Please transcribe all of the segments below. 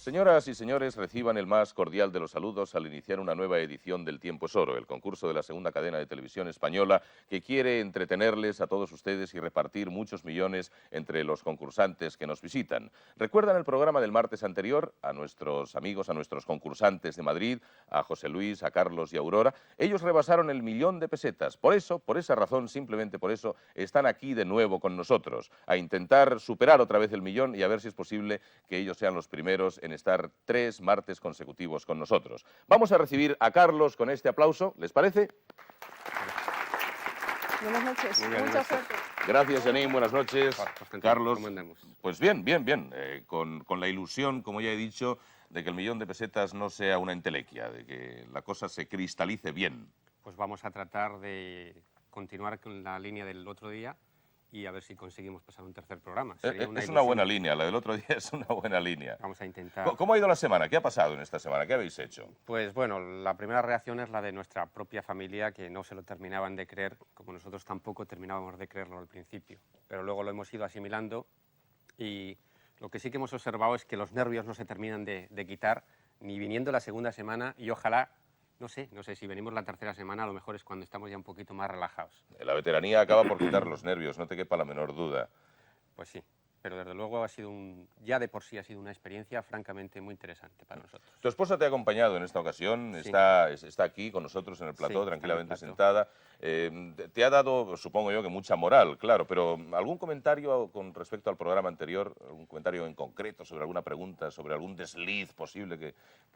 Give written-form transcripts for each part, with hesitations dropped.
Señoras y señores, reciban el más cordial de los saludos al iniciar una nueva edición del Tiempo es Oro, el concurso de la segunda cadena de televisión española que quiere entretenerles a todos ustedes y repartir muchos millones entre los concursantes que nos visitan. ¿Recuerdan el programa del martes anterior? A nuestros amigos, a nuestros concursantes de Madrid, a José Luis, a Carlos y a Aurora. Ellos rebasaron el 1.000.000 de pesetas. Por eso, por esa razón, simplemente por eso, están aquí de nuevo con nosotros, a intentar superar otra vez el 1.000.000 y a ver si es posible que ellos sean los primeros en estar 3 martes consecutivos con nosotros. Vamos a recibir a Carlos con este aplauso, ¿les parece? Buenas noches, mucha suerte. Gracias, Janine, buenas noches. Carlos, ¿Cómo andamos? pues bien, bien, bien, con la ilusión, como ya he dicho, de que el 1.000.000 de pesetas no sea una entelequia, de que la cosa se cristalice bien. Pues vamos a tratar de continuar con la línea del otro día y a ver si conseguimos pasar un tercer programa. Sería Es una buena línea, la del otro día es una buena línea. Vamos a intentar. ¿Cómo ha ido la semana? ¿Qué ha pasado en esta semana? ¿Qué habéis hecho? Pues bueno, la primera reacción es la de nuestra propia familia, que no se lo terminaban de creer, como nosotros tampoco terminábamos de creerlo al principio. Pero luego lo hemos ido asimilando y lo que sí que hemos observado es que los nervios no se terminan de quitar, ni viniendo la segunda semana, y ojalá, no sé si venimos la tercera semana, a lo mejor es cuando estamos ya un poquito más relajados. La veteranía acaba por quitar los nervios, no te quepa la menor duda. Pues sí, pero desde luego ya de por sí ha sido una experiencia francamente muy interesante para nosotros. Tu esposa te ha acompañado en esta ocasión, Sí. está aquí con nosotros en el plató, Sí, tranquilamente en el plató. sentada. Te ha dado, supongo yo, que mucha moral, claro, pero ¿algún comentario con respecto al programa anterior? ¿Algún comentario en concreto sobre alguna pregunta, sobre algún desliz posible que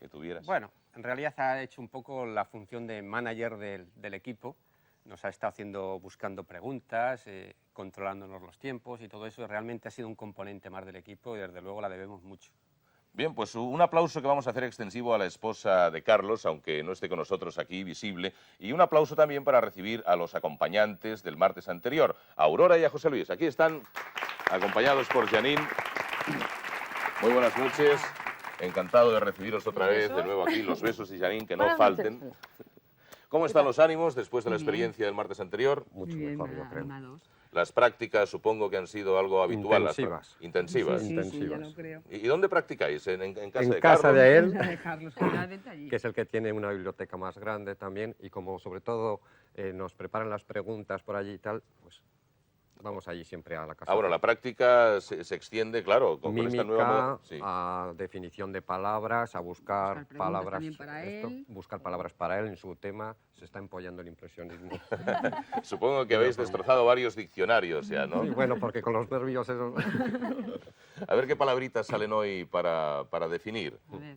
tuvieras? Bueno, en realidad ha hecho un poco la función de manager del equipo. Nos ha estado buscando preguntas, controlándonos los tiempos y todo eso. Y realmente ha sido un componente más del equipo y desde luego la debemos mucho. Bien, pues un aplauso que vamos a hacer extensivo a la esposa de Carlos, aunque no esté con nosotros aquí visible, y un aplauso también para recibir a los acompañantes del martes anterior, a Aurora y a José Luis. Aquí están, acompañados por Janine. Muy buenas noches, encantado de recibiros otra vez de nuevo aquí. Los besos y Janine, que no Buenas falten. noches. ¿Cómo están los ánimos después de la Muy bien. experiencia del martes anterior? Mucho Muy bien, mejor, yo creo. animados. Las prácticas supongo que han sido algo habitual. Intensivas. Intensivas. Sí, sí, sí, ya Intensivas. lo creo. ¿Y dónde practicáis? ¿En casa En de casa Carlos? de él, Vamos a dejarlos generalmente allí. que es el que tiene una biblioteca más grande también, y como sobre todo nos preparan las preguntas por allí y tal, pues vamos allí siempre a la casa. Ah, bueno, la práctica se extiende, claro, con esta nueva Mímica, moda. Sí. a definición de palabras, a buscar Buscar preguntas palabras, también para él. buscar palabras para él en su tema. Se está empollando el impresionismo. Supongo que habéis destrozado varios diccionarios ya, ¿no? Sí, bueno, porque con los nervios eso... A ver qué palabritas salen hoy para definir. A ver,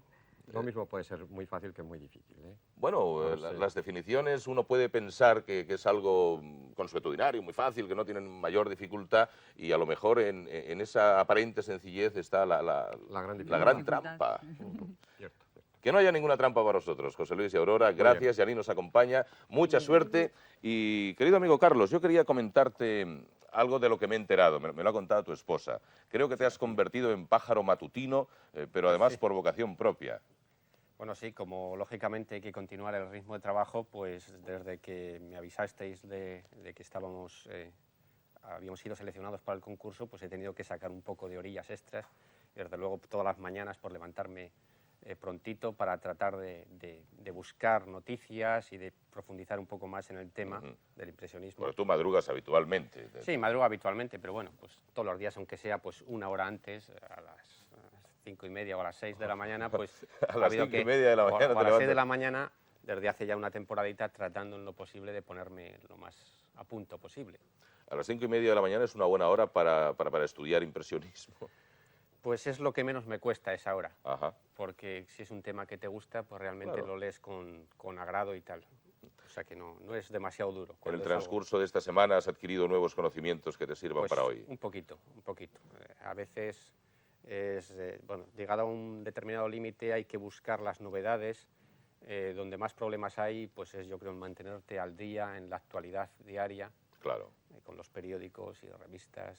Lo mismo puede ser muy fácil que muy difícil, ¿eh? Bueno, No sé. las definiciones uno puede pensar que es algo consuetudinario, muy fácil, que no tienen mayor dificultad y a lo mejor en esa aparente sencillez está la gran la gran dificultad. trampa. Cierto. Que no haya ninguna trampa para vosotros, José Luis y Aurora. Gracias, Yaní nos acompaña. Mucha suerte. Y, querido amigo Carlos, yo quería comentarte algo de lo que me he enterado. Me lo ha contado tu esposa. Creo que te has convertido en pájaro matutino, pero además Sí. por vocación propia. Bueno, sí, como lógicamente hay que continuar el ritmo de trabajo, pues desde que me avisasteis de que habíamos sido seleccionados para el concurso, pues he tenido que sacar un poco de horillas extras. Y desde luego todas las mañanas por levantarme prontito para tratar de buscar noticias y de profundizar un poco más en el tema del impresionismo. Porque tú madrugas habitualmente. Sí, madrugo habitualmente, pero bueno, pues todos los días, aunque sea pues una hora antes, a las 5:30 o a las 6 de la mañana, pues A las 5:30 de la mañana o a te las 6 de levantas. la mañana desde hace ya una temporadita tratando en lo posible de ponerme lo más a punto posible. A las 5:30 de la mañana es una buena hora para estudiar impresionismo. Pues es lo que menos me cuesta esa hora, Ajá. porque si es un tema que te gusta, pues realmente Claro. lo lees con agrado y tal. O sea que no es demasiado duro. En Cuando el es algo- transcurso de esta semana has adquirido nuevos conocimientos que te sirvan Pues para hoy. un poquito, un poquito. A veces, bueno, llegado a un determinado límite hay que buscar las novedades. Donde más problemas hay, pues es yo creo en mantenerte al día, en la actualidad diaria, Claro. con los periódicos y revistas,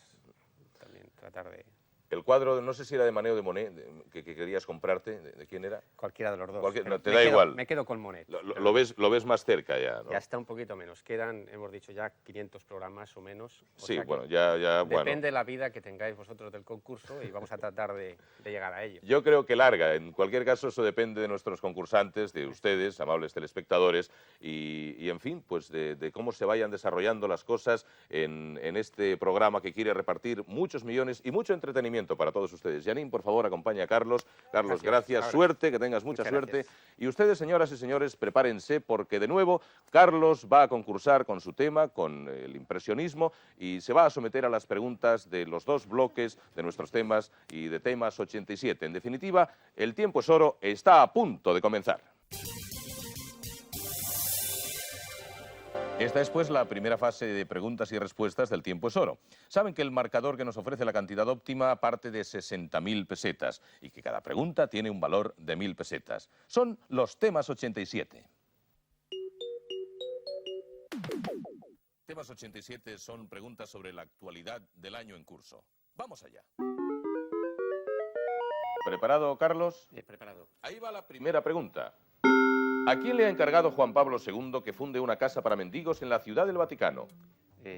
también tratar de... El cuadro, no sé si era de Maneo de Monet, que querías comprarte, ¿de quién era? Cualquiera de los dos. Cualquier- Pero no, te da igual. Me quedo con Monet. Lo ves más cerca ya, ¿no? Ya está un poquito menos. Quedan, hemos dicho ya, 500 programas o menos. O Sí, sea que bueno, ya, bueno. depende la vida que tengáis vosotros del concurso y vamos a tratar de llegar a ello. Yo creo que larga. En cualquier caso, eso depende de nuestros concursantes, de ustedes, amables telespectadores, y en fin, pues de cómo se vayan desarrollando las cosas en este programa que quiere repartir muchos millones y mucho entretenimiento para todos ustedes. Janine, por favor, acompaña a Carlos. Carlos, gracias. Ahora. Suerte, que tengas mucha Muchas suerte. gracias. Y ustedes, señoras y señores, prepárense porque de nuevo Carlos va a concursar con su tema, con el impresionismo, y se va a someter a las preguntas de los dos bloques de nuestros temas y de temas 87. En definitiva, el tiempo es oro, está a punto de comenzar. Esta es pues la primera fase de preguntas y respuestas del tiempo es oro. Saben que el marcador que nos ofrece la cantidad óptima parte de 60.000 pesetas y que cada pregunta tiene un valor de 1.000 pesetas. Son los temas 87. Temas 87 son preguntas sobre la actualidad del año en curso. Vamos allá. ¿Preparado, Carlos? Preparado. Ahí va la primera pregunta. ¿A quién le ha encargado Juan Pablo II que funde una casa para mendigos en la Ciudad del Vaticano?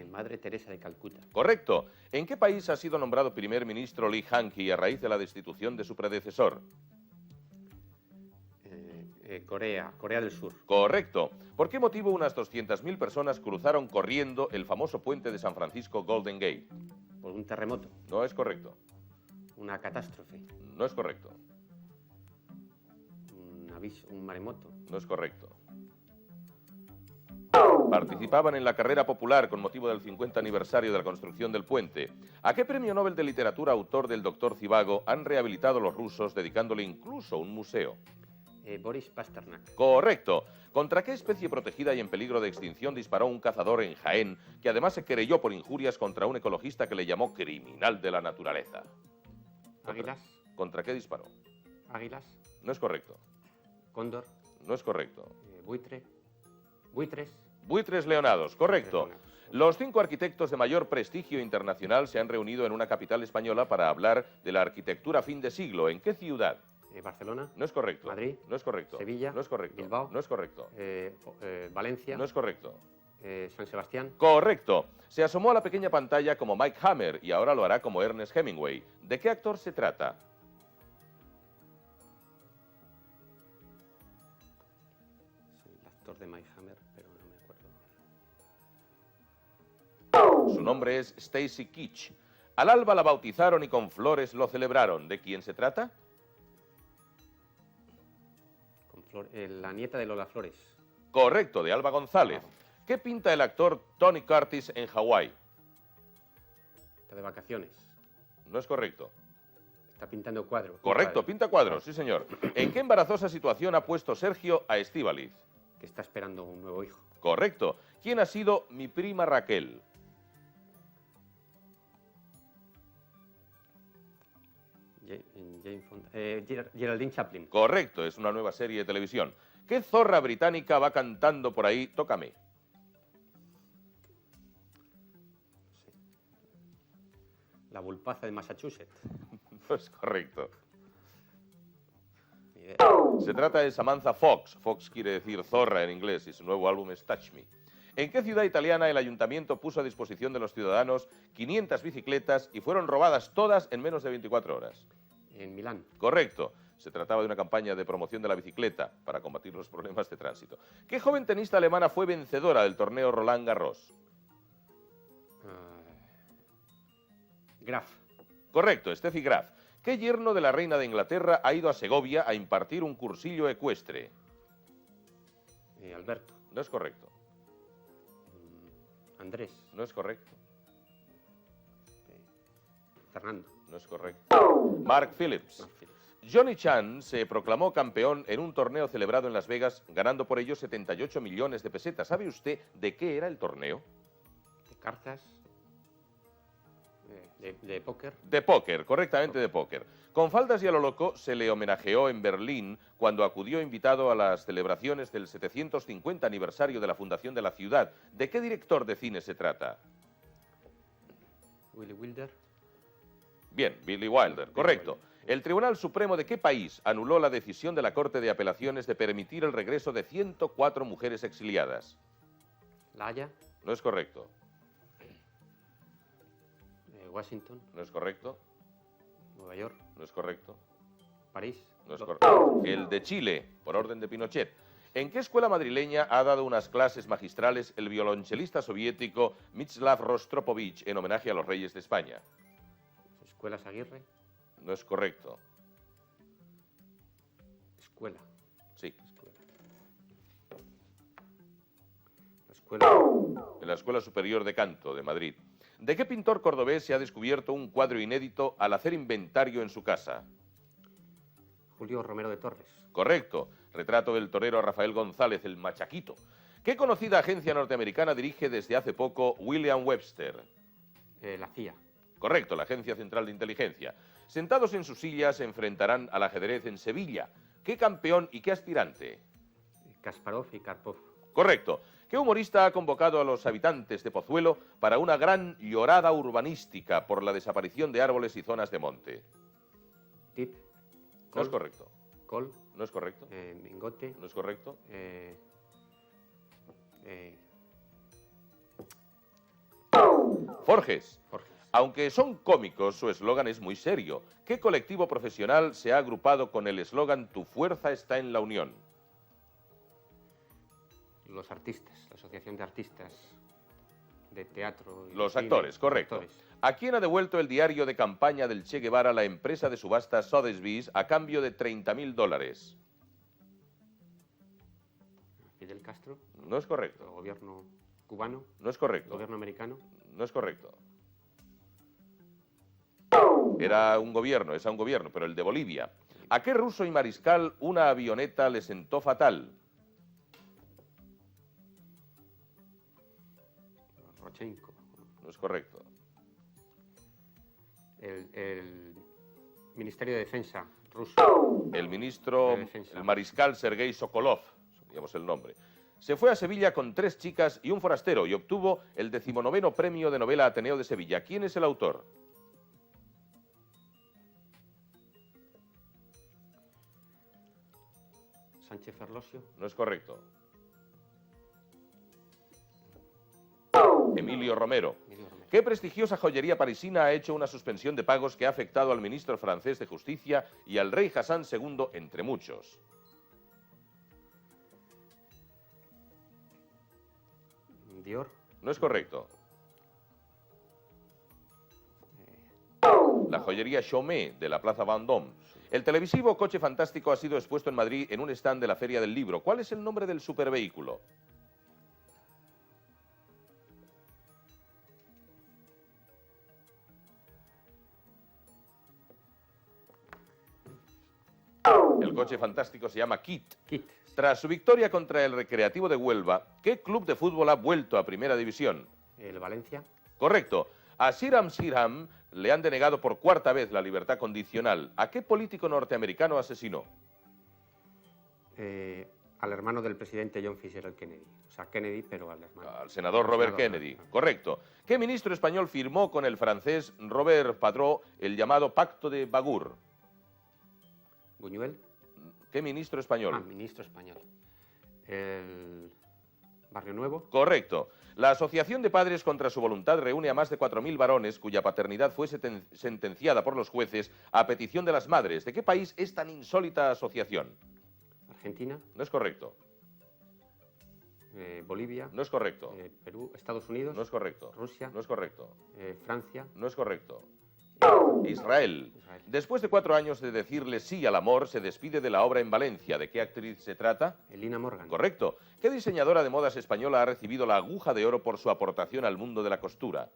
Madre Teresa de Calcuta. Correcto. ¿En qué país ha sido nombrado primer ministro Lee Han-ki a raíz de la destitución de su predecesor? Corea del Sur. Correcto. ¿Por qué motivo unas 200.000 personas cruzaron corriendo el famoso puente de San Francisco Golden Gate? Por un terremoto. No es correcto. Una catástrofe. No es correcto. Un aviso, un maremoto. No es correcto. Participaban en la carrera popular con motivo del 50 aniversario de la construcción del puente. ¿A qué premio Nobel de Literatura autor del Dr. Zhivago han rehabilitado los rusos dedicándole incluso un museo? Boris Pasternak. Correcto. ¿Contra qué especie protegida y en peligro de extinción disparó un cazador en Jaén, que además se querelló por injurias contra un ecologista que le llamó criminal de la naturaleza? Águilas. ¿Contra qué disparó? Águilas. No es correcto. Cóndor. No es correcto. Buitre. Buitres. Buitres leonados, correcto. Buitres leonados. Los 5 arquitectos de mayor prestigio internacional se han reunido en una capital española para hablar de la arquitectura fin de siglo. ¿En qué ciudad? Barcelona. No es correcto. Madrid. No es correcto. Sevilla. No es correcto. Bilbao. No es correcto. Valencia. No es correcto. San Sebastián. Correcto. Se asomó a la pequeña pantalla como Mike Hammer y ahora lo hará como Ernest Hemingway. ¿De qué actor se trata? El actor de Mike Hammer, pero no me acuerdo. Su nombre es Stacy Keach. Al alba la bautizaron y con flores lo celebraron. ¿De quién se trata? La nieta de Lola Flores. Correcto, de Alba González. ¿Qué pinta el actor Tony Curtis en Hawái? Está de vacaciones. No es correcto. Está pintando cuadros. Correcto, pinta cuadros, sí señor. ¿En qué embarazosa situación ha puesto Sergio a Estíbaliz? Que está esperando un nuevo hijo. Correcto. ¿Quién ha sido mi prima Raquel? Geraldine Chaplin. Correcto, es una nueva serie de televisión. ¿Qué zorra británica va cantando por ahí? Tócame. La Vulpaza de Massachusetts. No es correcto. Ni idea. Se trata de Samantha Fox. Fox quiere decir zorra en inglés y su nuevo álbum es Touch Me. ¿En qué ciudad italiana el ayuntamiento puso a disposición de los ciudadanos 500 bicicletas y fueron robadas todas en menos de 24 horas? En Milán. Correcto. Se trataba de una campaña de promoción de la bicicleta para combatir los problemas de tránsito. ¿Qué joven tenista alemana fue vencedora del torneo Roland Garros? Graf. Correcto, Steffi Graf. ¿Qué yerno de la reina de Inglaterra ha ido a Segovia a impartir un cursillo ecuestre? Alberto. No es correcto. Andrés. No es correcto. Fernando. No es correcto. Mark Phillips. Johnny Chan se proclamó campeón en un torneo celebrado en Las Vegas, ganando por ello 78 millones de pesetas. ¿Sabe usted de qué era el torneo? De cartas. De póker. De póker, correctamente de póker. Con faldas y a lo loco se le homenajeó en Berlín cuando acudió invitado a las celebraciones del 750 aniversario de la fundación de la ciudad. ¿De qué director de cine se trata? Willy Wilder. Bien, Billy Wilder, correcto. ¿El Tribunal Supremo de qué país anuló la decisión de la Corte de Apelaciones de permitir el regreso de 104 mujeres exiliadas? La Haya. No es correcto. Washington. No es correcto. Nueva York. No es correcto. París. No es correcto. El de Chile, por orden de Pinochet. ¿En qué escuela madrileña ha dado unas clases magistrales el violonchelista soviético Mstislav Rostropovich en homenaje a los reyes de España? Escuelas Aguirre. No es correcto. Escuela. Sí. La escuela. En la Escuela Superior de Canto de Madrid. ¿De qué pintor cordobés se ha descubierto un cuadro inédito al hacer inventario en su casa? Julio Romero de Torres. Correcto. Retrato del torero Rafael González, el Machaquito. ¿Qué conocida agencia norteamericana dirige desde hace poco William Webster? La CIA. Correcto, la Agencia Central de Inteligencia. Sentados en sus sillas se enfrentarán al ajedrez en Sevilla. ¿Qué campeón y qué aspirante? Kasparov y Karpov. Correcto. ¿Qué humorista ha convocado a los habitantes de Pozuelo para una gran llorada urbanística por la desaparición de árboles y zonas de monte? Tip. No es correcto. Col. No es correcto. Mingote. No es correcto. Forges. Jorge. Aunque son cómicos, su eslogan es muy serio. ¿Qué colectivo profesional se ha agrupado con el eslogan Tu fuerza está en la unión? Los artistas. La Asociación de Artistas de Teatro. Y Los de cine. actores, correcto. Actores. ¿A quién ha devuelto el diario de campaña del Che Guevara la empresa de subastas Sotheby's a cambio de $30.000? Fidel Castro. No es El correcto. gobierno cubano. No es El correcto. gobierno americano. No es correcto. Era un gobierno, es a un gobierno, pero el de Bolivia. ¿A qué ruso y mariscal una avioneta le sentó fatal? Rochenko. No es correcto. El Ministerio de Defensa ruso. El ministro, De defensa. el mariscal Sergei Sokolov, digamos el nombre, se fue a Sevilla con 3 chicas y un forastero y obtuvo el 19º premio de novela Ateneo de Sevilla. ¿Quién es el autor? Sánchez Ferlosio. No es correcto. Emilio Romero. Emilio Romero. ¿Qué prestigiosa joyería parisina ha hecho una suspensión de pagos que ha afectado al ministro francés de Justicia y al rey Hassan II, entre muchos? Dior. No es correcto. La joyería Chaumet de la Plaza Vendôme. El televisivo Coche Fantástico ha sido expuesto en Madrid en un stand de la Feria del Libro. ¿Cuál es el nombre del supervehículo? El coche fantástico se llama Kit. Kit. Tras su victoria contra el Recreativo de Huelva, ¿qué club de fútbol ha vuelto a Primera División? El Valencia. Correcto. A Siram Siram le han denegado por 4ª vez la libertad condicional. ¿A qué político norteamericano asesinó? Al hermano del presidente John Fitzgerald Kennedy. O sea, Kennedy, pero al hermano. Al senador Robert Kennedy. Correcto. ¿Qué ministro español firmó con el francés Robert Padró el llamado Pacto de Bagur? Buñuel. ¿Qué ministro español? Ministro español. El Barrio Nuevo. Correcto. La Asociación de Padres contra su voluntad reúne a más de 4.000 varones cuya paternidad fue sentenciada por los jueces a petición de las madres. ¿De qué país es tan insólita asociación? Argentina. No es correcto. Bolivia. No es correcto. Perú. Estados Unidos. No es correcto. Rusia. No es correcto. Francia. No es correcto. Israel. Después de 4 años de decirle sí al amor, se despide de la obra en Valencia. ¿De qué actriz se trata? Elina Morgan. Correcto. ¿Qué diseñadora de modas española ha recibido la aguja de oro por su aportación al mundo de la costura?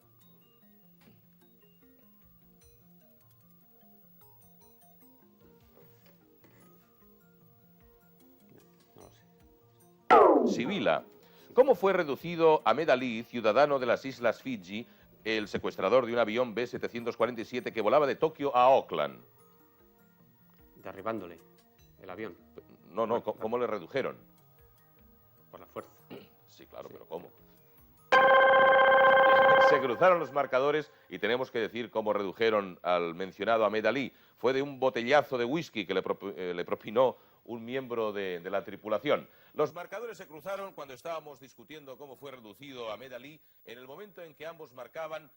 No lo sé. Sibila. ¿Cómo fue reducido Ahmed Ali, ciudadano de las Islas Fiji, el secuestrador de un avión B-747 que volaba de Tokio a Auckland? Derribándole el avión No, ¿cómo le redujeron? por la fuerza. Sí, claro, pero ¿cómo? Se cruzaron los marcadores y tenemos que decir cómo redujeron al mencionado Ahmed Ali. Fue de un botellazo de whisky que le propinó un miembro de la tripulación. Los marcadores se cruzaron cuando estábamos discutiendo cómo fue reducido Ahmed Ali en el momento en que ambos marcaban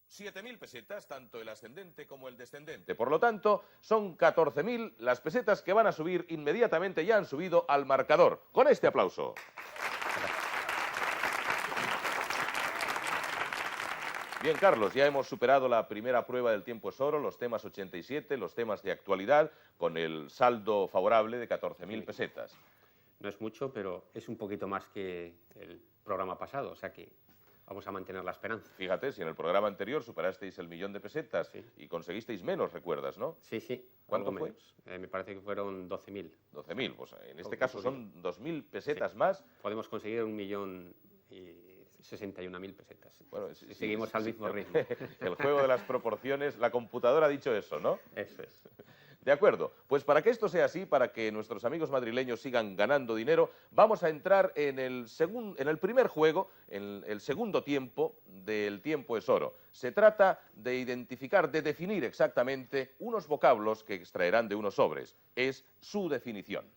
7.000 pesetas, tanto el ascendente como el descendente. Por lo tanto, son 14.000 las pesetas que van a subir inmediatamente, ya han subido al marcador. Con este aplauso. Bien, Carlos, ya hemos superado la primera prueba del tiempo es oro, los temas 87, los temas de actualidad, con el saldo favorable de 14.000 pesetas. No es mucho, pero es un poquito más que el programa pasado, o sea que vamos a mantener la esperanza. Fíjate, si en el programa anterior superasteis el 1.000.000 de pesetas Sí. y conseguisteis menos, recuerdas, ¿no? Sí, sí. ¿Cuánto algo fue? menos. Me parece que fueron 12.000. 12.000, pues en este Un caso poquito. son 2.000 pesetas más. Podemos conseguir 1.061.000 pesetas. Bueno, si seguimos al mismo ritmo. El juego de las proporciones, la computadora ha dicho eso, ¿no? Eso es. De acuerdo, pues para que esto sea así, para que nuestros amigos madrileños sigan ganando dinero, vamos a entrar en el primer juego, en el segundo tiempo del tiempo es oro. Se trata de identificar, de definir exactamente unos vocablos que extraerán de unos sobres. Es su definición.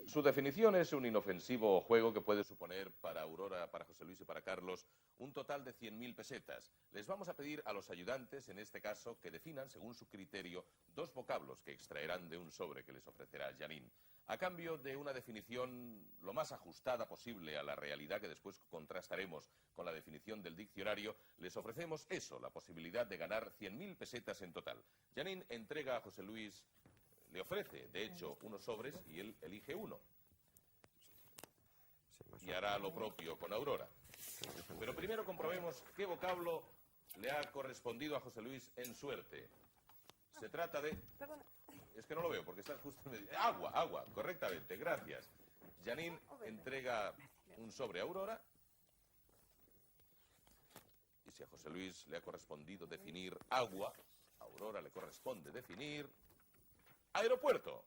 Su definición es un inofensivo juego que puede suponer para Aurora, para José Luis y para Carlos un total de 100.000 pesetas. Les vamos a pedir a los ayudantes, en este caso, que definan, según su criterio, 2 vocablos que extraerán de un sobre que les ofrecerá Janine. A cambio de una definición lo más ajustada posible a la realidad, que después contrastaremos con la definición del diccionario, les ofrecemos eso, la posibilidad de ganar 100.000 pesetas en total. Janine entrega a José Luis... Le ofrece, de hecho, unos sobres y él elige uno. Y hará lo propio con Aurora. Pero primero comprobemos qué vocablo le ha correspondido a José Luis en suerte. Se trata de... Es que no lo veo porque está justo en medio. Agua, correctamente, gracias. Janine entrega un sobre a Aurora. Y si a José Luis le ha correspondido definir agua, a Aurora le corresponde definir... aeropuerto.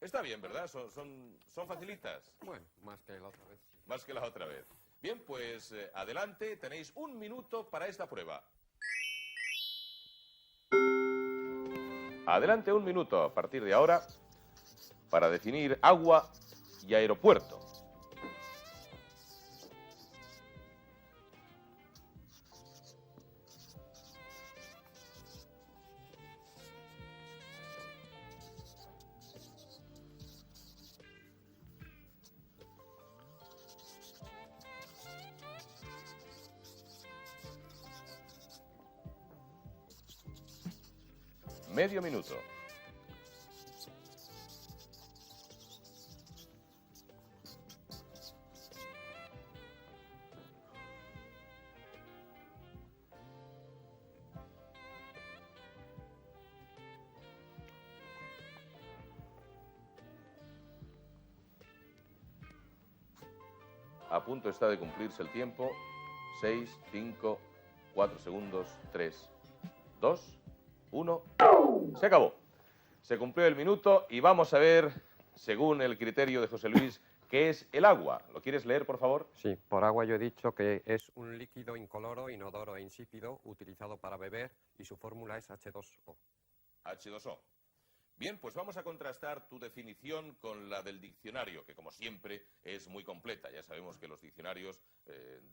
Está bien, ¿verdad? Son facilitas. Bueno, más que la otra vez. Más que la otra vez. Bien, pues adelante, tenéis 1 minuto para esta prueba. Adelante, 1 minuto a partir de ahora para definir agua y aeropuerto. Medio minuto. A punto está de cumplirse el tiempo. 6, 5, 4 segundos, 3, 2, 1. Se acabó. Se cumplió el minuto y vamos a ver, según el criterio de José Luis, qué es el agua. ¿Lo quieres leer, por favor? Sí, por agua yo he dicho que es un líquido incoloro, inodoro e insípido utilizado para beber y su fórmula es H2O. H2O. Bien, pues vamos a contrastar tu definición con la del diccionario, que como siempre es muy completa. Ya sabemos que los diccionarios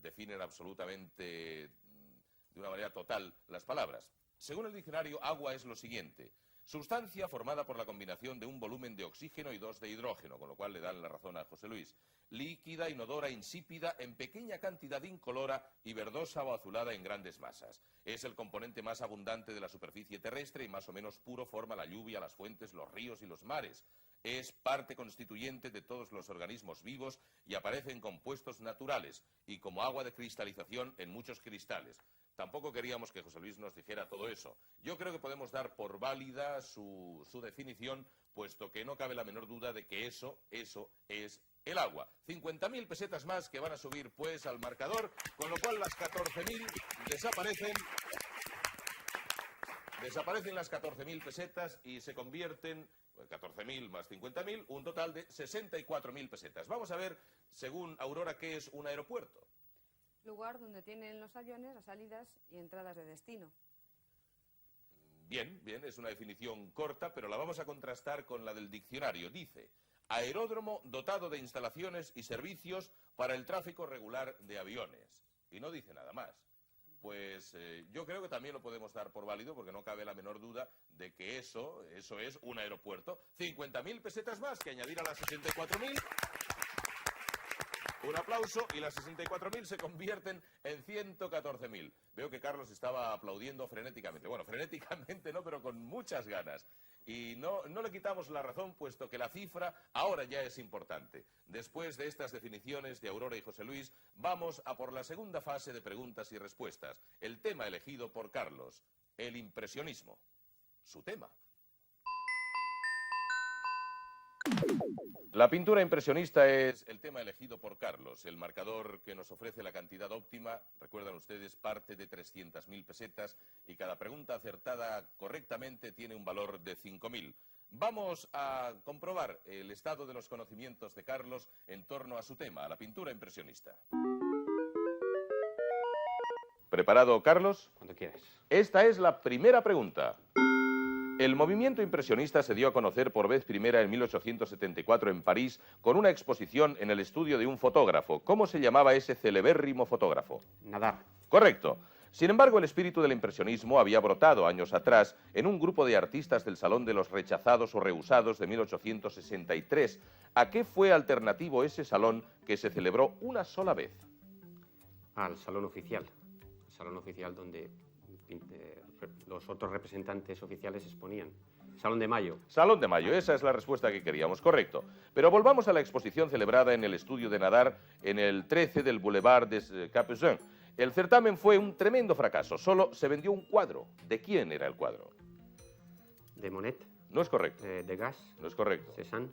definen absolutamente de una manera total las palabras. Según el diccionario, agua es lo siguiente: Sustancia formada por la combinación de un volumen de oxígeno y 2 de hidrógeno, con lo cual le dan la razón a José Luis. Líquida, inodora, insípida, en pequeña cantidad incolora y verdosa o azulada en grandes masas. Es el componente más abundante de la superficie terrestre y más o menos puro forma la lluvia, las fuentes, los ríos y los mares. Es parte constituyente de todos los organismos vivos y aparece en compuestos naturales y como agua de cristalización en muchos cristales. Tampoco queríamos que José Luis nos dijera todo eso. Yo creo que podemos dar por válida su definición, puesto que no cabe la menor duda de que eso es el agua. 50.000 pesetas más que van a subir pues al marcador, con lo cual las 14.000 desaparecen. Desaparecen las 14.000 pesetas y se convierten, 14.000 más 50.000, un total de 64.000 pesetas. Vamos a ver, según Aurora, ¿qué es un aeropuerto? Lugar donde tienen los aviones las salidas y entradas de destino. Bien, es una definición corta, pero la vamos a contrastar con la del diccionario. Dice, aeródromo dotado de instalaciones y servicios para el tráfico regular de aviones. Y no dice nada más. Pues yo creo que también lo podemos dar por válido, porque no cabe la menor duda de que eso es un aeropuerto. 50.000 pesetas más que añadir a las 64.000. Un aplauso y las 64.000 se convierten en 114.000. Veo que Carlos estaba aplaudiendo frenéticamente. Bueno, frenéticamente no, pero con muchas ganas. Y no le quitamos la razón, puesto que la cifra ahora ya es importante. Después de estas definiciones de Aurora y José Luis, vamos a por la segunda fase de preguntas y respuestas. El tema elegido por Carlos, el impresionismo. Su tema. La pintura impresionista es el tema elegido por Carlos. El marcador que nos ofrece la cantidad óptima, recuerdan ustedes, parte de 300.000 pesetas y cada pregunta acertada correctamente tiene un valor de 5.000. Vamos a comprobar el estado de los conocimientos de Carlos en torno a su tema, a la pintura impresionista. ¿Preparado, Carlos? Cuando quieras. Esta es la primera pregunta. El movimiento impresionista se dio a conocer por vez primera en 1874 en París con una exposición en el estudio de un fotógrafo. ¿Cómo se llamaba ese celebérrimo fotógrafo? Nadar. Correcto. Sin embargo, el espíritu del impresionismo había brotado años atrás en un grupo de artistas del Salón de los Rechazados o Rehusados de 1863. ¿A qué fue alternativo ese salón que se celebró una sola vez? Al salón oficial. El salón oficial donde los otros representantes oficiales exponían. Salón de Mayo. Salón de Mayo, esa es la respuesta que queríamos, correcto. Pero volvamos a la exposición celebrada en el estudio de Nadar en el 13 del Boulevard des Capucins. El certamen fue un tremendo fracaso, solo se vendió un cuadro. ¿De quién era el cuadro? De Monet. No es correcto. Degas. No es correcto. Cézanne.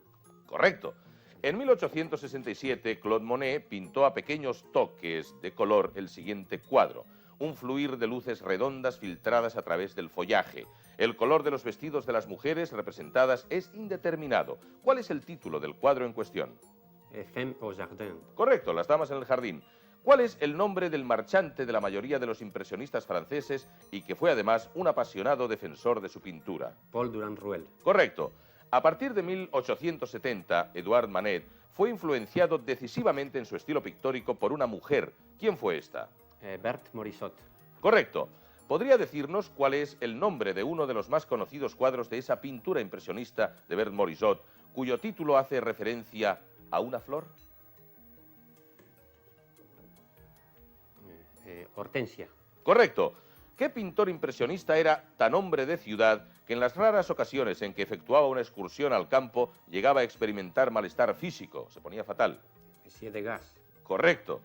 Correcto. En 1867, Claude Monet pintó a pequeños toques de color el siguiente cuadro. Un fluir de luces redondas filtradas a través del follaje. El color de los vestidos de las mujeres representadas es indeterminado. ¿Cuál es el título del cuadro en cuestión? Femme au jardin. Correcto, las damas en el jardín. ¿Cuál es el nombre del marchante de la mayoría de los impresionistas franceses y que fue además un apasionado defensor de su pintura? Paul Durand-Ruel. Correcto. A partir de 1870, Edouard Manet fue influenciado decisivamente en su estilo pictórico por una mujer. ¿Quién fue esta? Berthe Morisot. Correcto. ¿Podría decirnos cuál es el nombre de uno de los más conocidos cuadros de esa pintura impresionista de Berthe Morisot, cuyo título hace referencia a una flor? Hortensia. Correcto. ¿Qué pintor impresionista era tan hombre de ciudad que en las raras ocasiones en que efectuaba una excursión al campo llegaba a experimentar malestar físico? Se ponía fatal. Messier Degas. Correcto.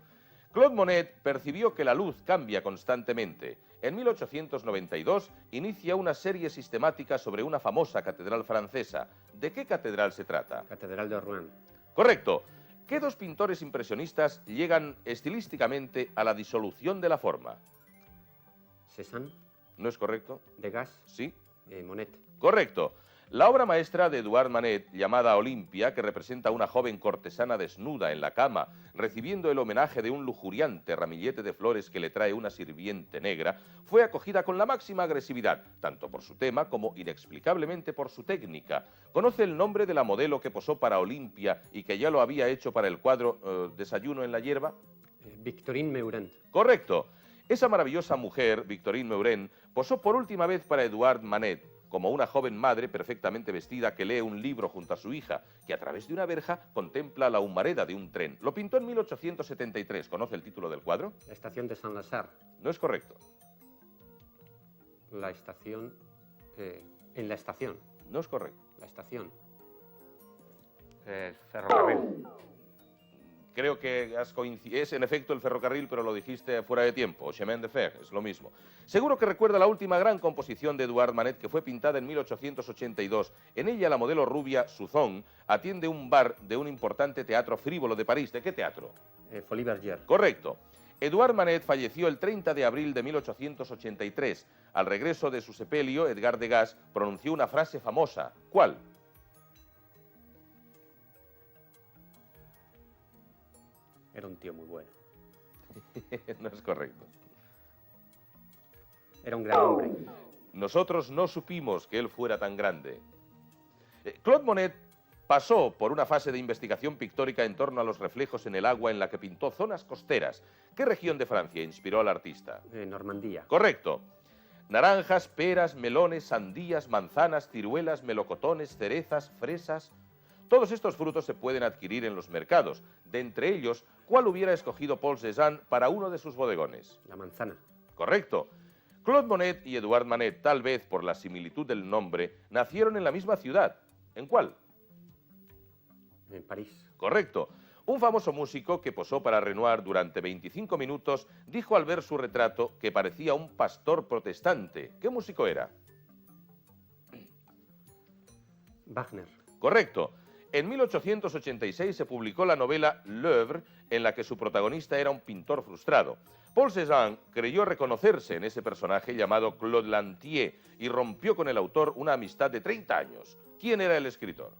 Claude Monet percibió que la luz cambia constantemente. En 1892 inicia una serie sistemática sobre una famosa catedral francesa. ¿De qué catedral se trata? Catedral de Rouen. Correcto. ¿Qué dos pintores impresionistas llegan estilísticamente a la disolución de la forma? Cézanne. ¿No es correcto? Degas. Sí. Monet. Correcto. La obra maestra de Edouard Manet, llamada Olimpia, que representa a una joven cortesana desnuda en la cama, recibiendo el homenaje de un lujuriante ramillete de flores que le trae una sirviente negra, fue acogida con la máxima agresividad, tanto por su tema como inexplicablemente por su técnica. ¿Conoce el nombre de la modelo que posó para Olimpia y que ya lo había hecho para el cuadro Desayuno en la hierba? Victorine Meurent. Correcto. Esa maravillosa mujer, Victorine Meurent, posó por última vez para Edouard Manet. como una joven madre perfectamente vestida que lee un libro junto a su hija, que a través de una verja contempla la humareda de un tren. Lo pintó en 1873. ¿Conoce el título del cuadro? La estación de Saint-Lazare. No es correcto. La estación... en la estación. No es correcto. La estación. Ferrocarril. Creo que es en efecto el ferrocarril, pero lo dijiste fuera de tiempo. Chemin de fer, es lo mismo. Seguro que recuerda la última gran composición de Eduard Manet, que fue pintada en 1882. En ella la modelo rubia Suzon atiende un bar de un importante teatro frívolo de París. ¿De qué teatro? Folies Bergère. Correcto. Eduard Manet falleció el 30 de abril de 1883. Al regreso de su sepelio, Edgar Degas pronunció una frase famosa. ¿Cuál? Era un tío muy bueno. No es correcto. Era un gran hombre. Nosotros no supimos que él fuera tan grande. Claude Monet pasó por una fase de investigación pictórica en torno a los reflejos en el agua en la que pintó zonas costeras. ¿Qué región de Francia inspiró al artista? Normandía. Correcto. Naranjas, peras, melones, sandías, manzanas, ciruelas, melocotones, cerezas, fresas. Todos estos frutos se pueden adquirir en los mercados. De entre ellos, ¿cuál hubiera escogido Paul Cézanne para uno de sus bodegones? La manzana. Correcto. Claude Monet y Eduard Manet, tal vez por la similitud del nombre, nacieron en la misma ciudad. ¿En cuál? En París. Correcto. Un famoso músico que posó para Renoir durante 25 minutos dijo al ver su retrato que parecía un pastor protestante. ¿Qué músico era? Wagner. Correcto. En 1886 se publicó la novela L'Œuvre, en la que su protagonista era un pintor frustrado. Paul Cézanne creyó reconocerse en ese personaje llamado Claude Lantier y rompió con el autor una amistad de 30 años. ¿Quién era el escritor?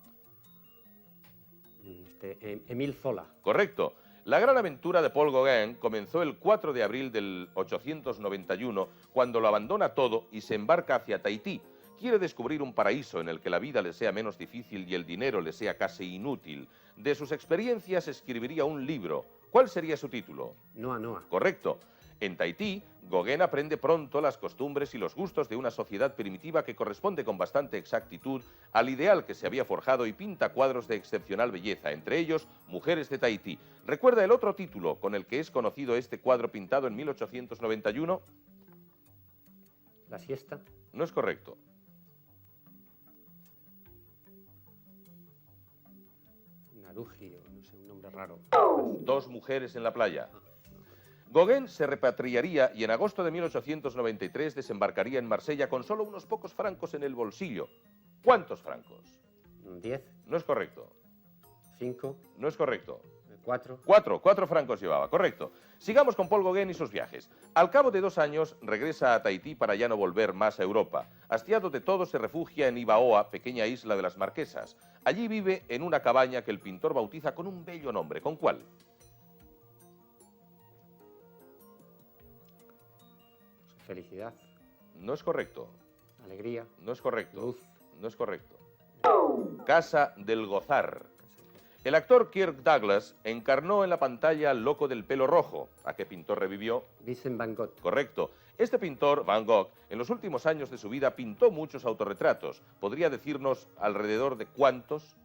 Émile Zola. Correcto. La gran aventura de Paul Gauguin comenzó el 4 de abril del 891, cuando lo abandona todo y se embarca hacia Tahití. Quiere descubrir un paraíso en el que la vida le sea menos difícil y el dinero le sea casi inútil. De sus experiencias escribiría un libro. ¿Cuál sería su título? Noa Noa. Correcto. En Tahití, Gauguin aprende pronto las costumbres y los gustos de una sociedad primitiva que corresponde con bastante exactitud al ideal que se había forjado y pinta cuadros de excepcional belleza, entre ellos Mujeres de Tahití. ¿Recuerda el otro título con el que es conocido este cuadro pintado en 1891? La siesta. No es correcto. Naruji, o no sé, un nombre raro. Dos mujeres en la playa. Gauguin se repatriaría y en agosto de 1893 desembarcaría en Marsella con solo unos pocos francos en el bolsillo. ¿Cuántos francos? 10. No es correcto. 5. No es correcto. 4. Cuatro francos llevaba, correcto. Sigamos con Paul Gauguin y sus viajes. Al cabo de 2 años regresa a Tahití para ya no volver más a Europa. Hastiado de todo, se refugia en Ibaoa, pequeña isla de las Marquesas. Allí vive en una cabaña que el pintor bautiza con un bello nombre. ¿Con cuál? Felicidad. No es correcto. Alegría. No es correcto. Luz. No es correcto. Casa del Gozar. El actor Kirk Douglas encarnó en la pantalla al loco del pelo rojo. ¿A qué pintor revivió? Vincent Van Gogh. Correcto. Este pintor, Van Gogh, en los últimos años de su vida pintó muchos autorretratos. ¿Podría decirnos alrededor de cuántos?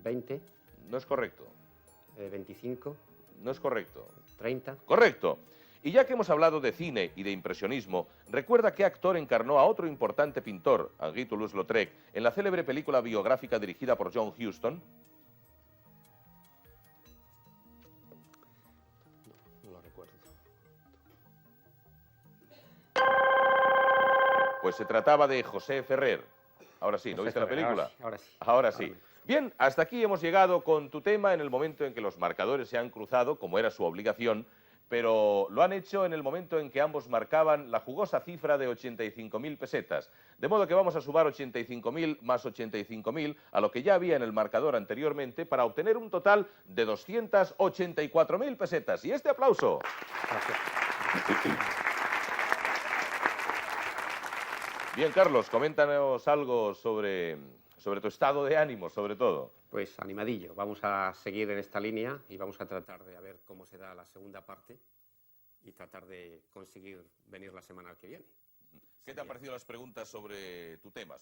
20. No es correcto. 25. No es correcto. 30. Correcto. Y ya que hemos hablado de cine y de impresionismo, recuerda qué actor encarnó a otro importante pintor, Henri Toulouse-Lautrec, en la célebre película biográfica dirigida por John Huston. No lo recuerdo. Pues se trataba de José Ferrer. Ahora sí, ¿no viste la película? Ahora sí. Ahora sí. Bien, hasta aquí hemos llegado con tu tema en el momento en que los marcadores se han cruzado, como era su obligación, pero lo han hecho en el momento en que ambos marcaban la jugosa cifra de 85.000 pesetas. De modo que vamos a sumar 85.000 más 85.000 a lo que ya había en el marcador anteriormente para obtener un total de 284.000 pesetas. Y este aplauso. Gracias. Bien, Carlos, coméntanos algo sobre tu estado de ánimo, sobre todo. Pues animadillo, vamos a seguir en esta línea y vamos a tratar de ver cómo se da la segunda parte y tratar de conseguir venir la semana que viene. ¿Qué te han parecido las preguntas sobre tu tema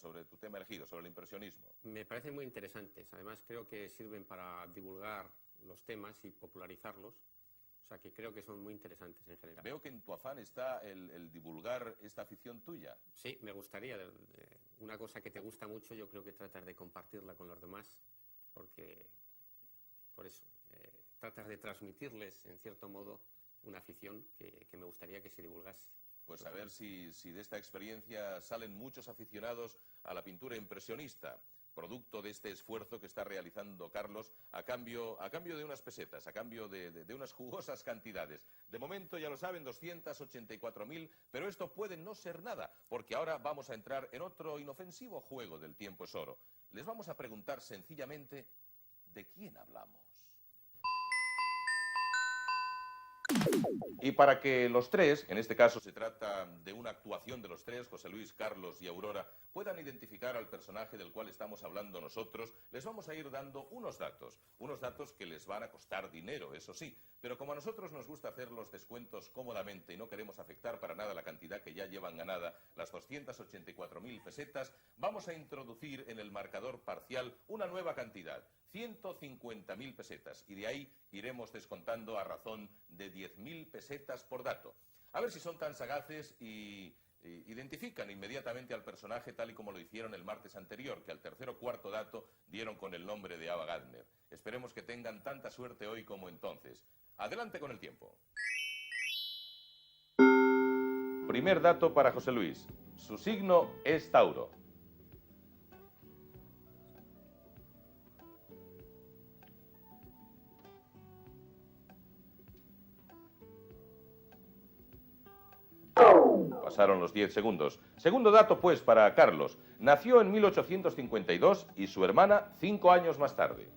elegido, sobre el impresionismo? Me parecen muy interesantes. Además, creo que sirven para divulgar los temas y popularizarlos. O sea, que creo que son muy interesantes en general. Veo que en tu afán está el divulgar esta afición tuya. Sí, me gustaría. Una cosa que te gusta mucho, yo creo que tratas de compartirla con los demás, porque, por eso, tratas de transmitirles, en cierto modo, una afición que me gustaría que se divulgase. Pues a ver si de esta experiencia salen muchos aficionados a la pintura impresionista, producto de este esfuerzo que está realizando Carlos a cambio de unas pesetas, a cambio de unas jugosas cantidades. De momento, ya lo saben, 284.000, pero esto puede no ser nada, porque ahora vamos a entrar en otro inofensivo juego del tiempo es oro. Les vamos a preguntar sencillamente, ¿de quién hablamos? Y para que los tres, en este caso se trata de una actuación de los tres, José Luis, Carlos y Aurora, puedan identificar al personaje del cual estamos hablando nosotros, les vamos a ir dando unos datos que les van a costar dinero, eso sí, pero como a nosotros nos gusta hacer los descuentos cómodamente y no queremos afectar para nada la cantidad que ya llevan ganada, las 284.000 pesetas, vamos a introducir en el marcador parcial una nueva cantidad, 150.000 pesetas, y de ahí iremos descontando a razón de 10.000 pesetas por dato. A ver si son tan sagaces y identifican inmediatamente al personaje tal y como lo hicieron el martes anterior, que al tercer o cuarto dato dieron con el nombre de Ava Gardner. Esperemos que tengan tanta suerte hoy como entonces. Adelante con el tiempo. Primer dato para José Luis. Su signo es Tauro. Pasaron los 10 segundos. Segundo dato, pues, para Carlos. Nació en 1852 y su hermana 5 años más tarde.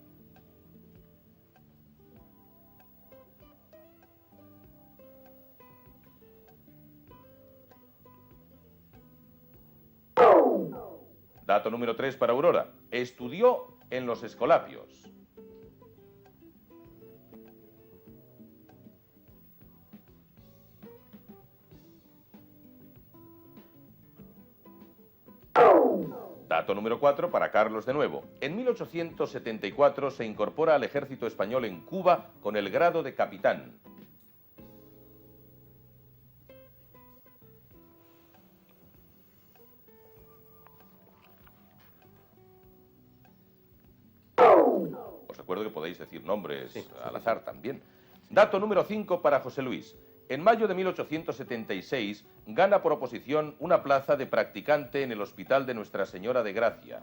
Dato número 3 para Aurora. Estudió en los Escolapios. Dato número 4 para Carlos de nuevo. En 1874 se incorpora al ejército español en Cuba con el grado de capitán. Os recuerdo que podéis decir nombres al azar también. Dato número 5 para José Luis. En mayo de 1876 gana por oposición una plaza de practicante en el Hospital de Nuestra Señora de Gracia.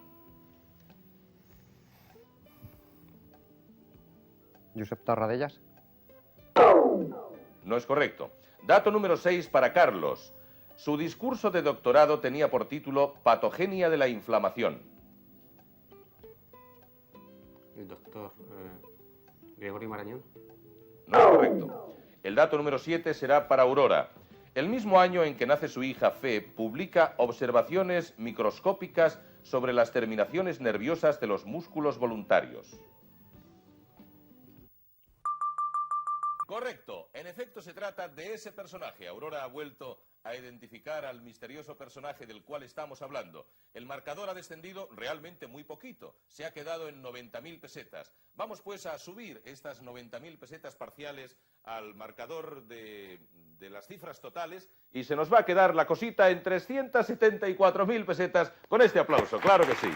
Josep Tarradellas. No es correcto. Dato número 6 para Carlos. Su discurso de doctorado tenía por título Patogenia de la inflamación. El doctor Gregorio Marañón. No es correcto. El dato número 7 será para Aurora. El mismo año en que nace su hija Fe, publica observaciones microscópicas sobre las terminaciones nerviosas de los músculos voluntarios. Correcto. En efecto, se trata de ese personaje. Aurora ha vuelto a identificar al misterioso personaje del cual estamos hablando. El marcador ha descendido realmente muy poquito. Se ha quedado en 90.000 pesetas. Vamos pues a subir estas 90.000 pesetas parciales al marcador de las cifras totales y se nos va a quedar la cosita en 374.000 pesetas con este aplauso. Claro que sí.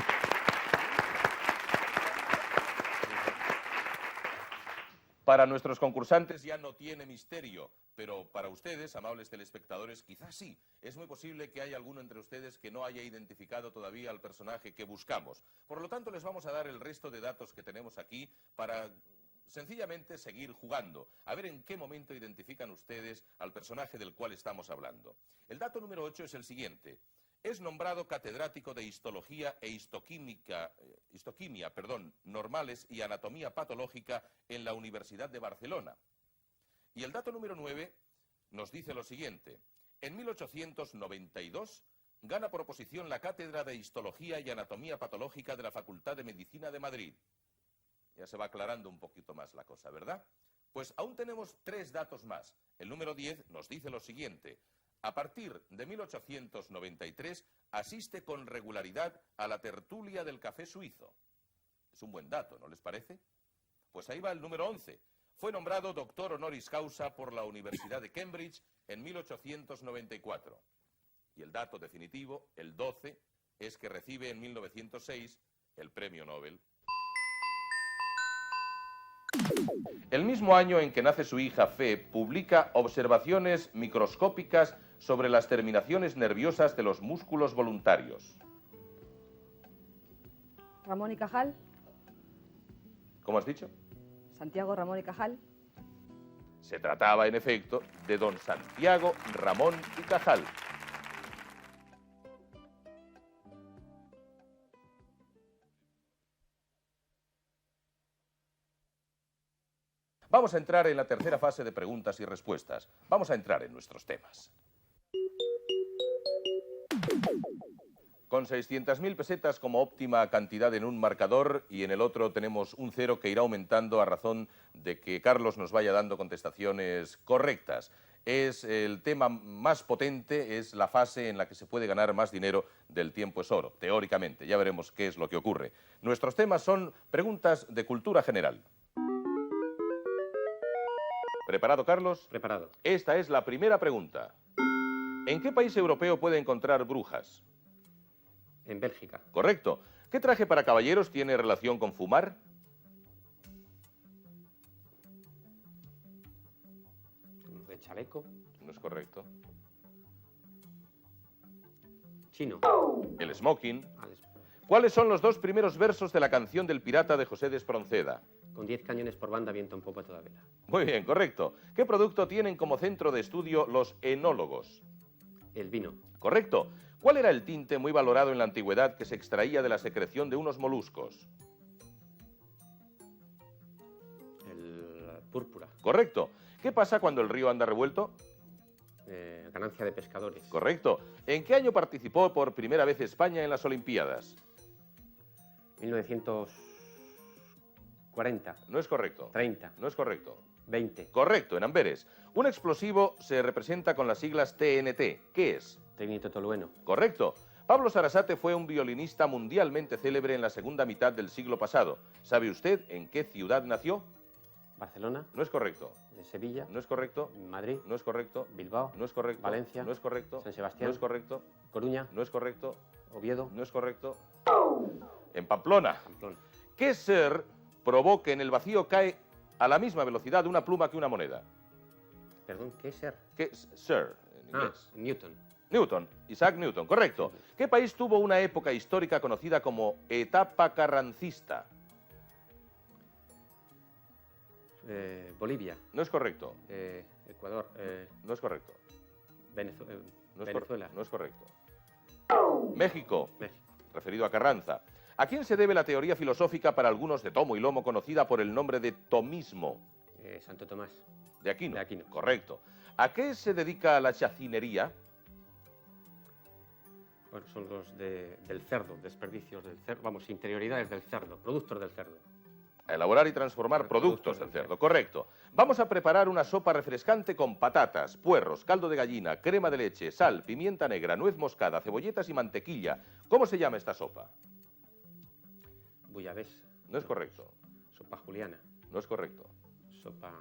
Para nuestros concursantes ya no tiene misterio, pero para ustedes, amables telespectadores, quizás sí. Es muy posible que haya alguno entre ustedes que no haya identificado todavía al personaje que buscamos. Por lo tanto, les vamos a dar el resto de datos que tenemos aquí para sencillamente seguir jugando, a ver en qué momento identifican ustedes al personaje del cual estamos hablando. El dato número 8 es el siguiente. Es nombrado catedrático de Histología e Histoquimia normales y Anatomía Patológica en la Universidad de Barcelona. Y el dato número 9 nos dice lo siguiente. En 1892 gana por oposición la Cátedra de Histología y Anatomía Patológica de la Facultad de Medicina de Madrid. Ya se va aclarando un poquito más la cosa, ¿verdad? Pues aún tenemos 3 datos más. El número 10 nos dice lo siguiente. a partir de 1893 asiste con regularidad a la tertulia del café suizo. Es un buen dato, ¿no les parece? Pues ahí va el número 11. Fue nombrado doctor honoris causa por la Universidad de Cambridge en 1894. Y el dato definitivo, el 12, es que recibe en 1906 el premio Nobel. El mismo año en que nace su hija Fe, publica observaciones microscópicas sobre las terminaciones nerviosas de los músculos voluntarios. Ramón y Cajal. ¿Cómo has dicho? Santiago Ramón y Cajal. Se trataba, en efecto, de don Santiago Ramón y Cajal. Vamos a entrar en la tercera fase de preguntas y respuestas. Vamos a entrar en nuestros temas. Con 600.000 pesetas como óptima cantidad en un marcador y en el otro tenemos un cero que irá aumentando a razón de que Carlos nos vaya dando contestaciones correctas. Es el tema más potente, es la fase en la que se puede ganar más dinero del tiempo es oro, teóricamente. Ya veremos qué es lo que ocurre. Nuestros temas son preguntas de cultura general. ¿Preparado, Carlos? Preparado. Esta es la primera pregunta. ¿En qué país europeo puede encontrar brujas? En Bélgica. Correcto. ¿Qué traje para caballeros tiene relación con fumar? De chaleco. No es correcto. Chino. El smoking. Ah, ¿Cuáles son los dos primeros versos de la canción del pirata de José de Espronceda? Con 10 cañones por banda, viento en popa a toda vela. Muy bien, correcto. ¿Qué producto tienen como centro de estudio los enólogos? El vino. Correcto. ¿Cuál era el tinte muy valorado en la antigüedad que se extraía de la secreción de unos moluscos? El púrpura. Correcto. ¿Qué pasa cuando el río anda revuelto? Ganancia de pescadores. Correcto. ¿En qué año participó por primera vez España en las Olimpiadas? 1940. No es correcto. 30. No es correcto. 20. Correcto, en Amberes. Un explosivo se representa con las siglas TNT. ¿Qué es? Trinito tolueno. Correcto. Pablo Sarasate fue un violinista mundialmente célebre en la segunda mitad del siglo pasado. ¿Sabe usted en qué ciudad nació? Barcelona. No es correcto. Sevilla. No es correcto. Madrid. No es correcto. Bilbao. No es correcto. Valencia. No es correcto. San Sebastián. No es correcto. Coruña. No es correcto. Oviedo. No es correcto. En Pamplona. Pamplona. ¿Qué ser probó que en el vacío cae a la misma velocidad una pluma que una moneda? Perdón, ¿qué es ser? ¿Qué es Sir en inglés? Newton. Newton, Isaac Newton, correcto. ¿Qué país tuvo una época histórica conocida como etapa carrancista? Bolivia. No es correcto. Ecuador. No es correcto. No es Venezuela. No es correcto. México, México. referido a Carranza. ¿A quién se debe la teoría filosófica para algunos de tomo y lomo conocida por el nombre de tomismo? Santo Tomás. De Aquino. De Aquino. Correcto. ¿A qué se dedica la chacinería? Bueno, son los del cerdo, desperdicios del cerdo, vamos, interioridades del cerdo, productos del cerdo. A elaborar y transformar productos del cerdo, correcto. Vamos a preparar una sopa refrescante con patatas, puerros, caldo de gallina, crema de leche, sal, pimienta negra, nuez moscada, cebolletas y mantequilla. ¿Cómo se llama esta sopa? Bullabés. No es correcto. Sopa juliana. No es correcto. Sopa...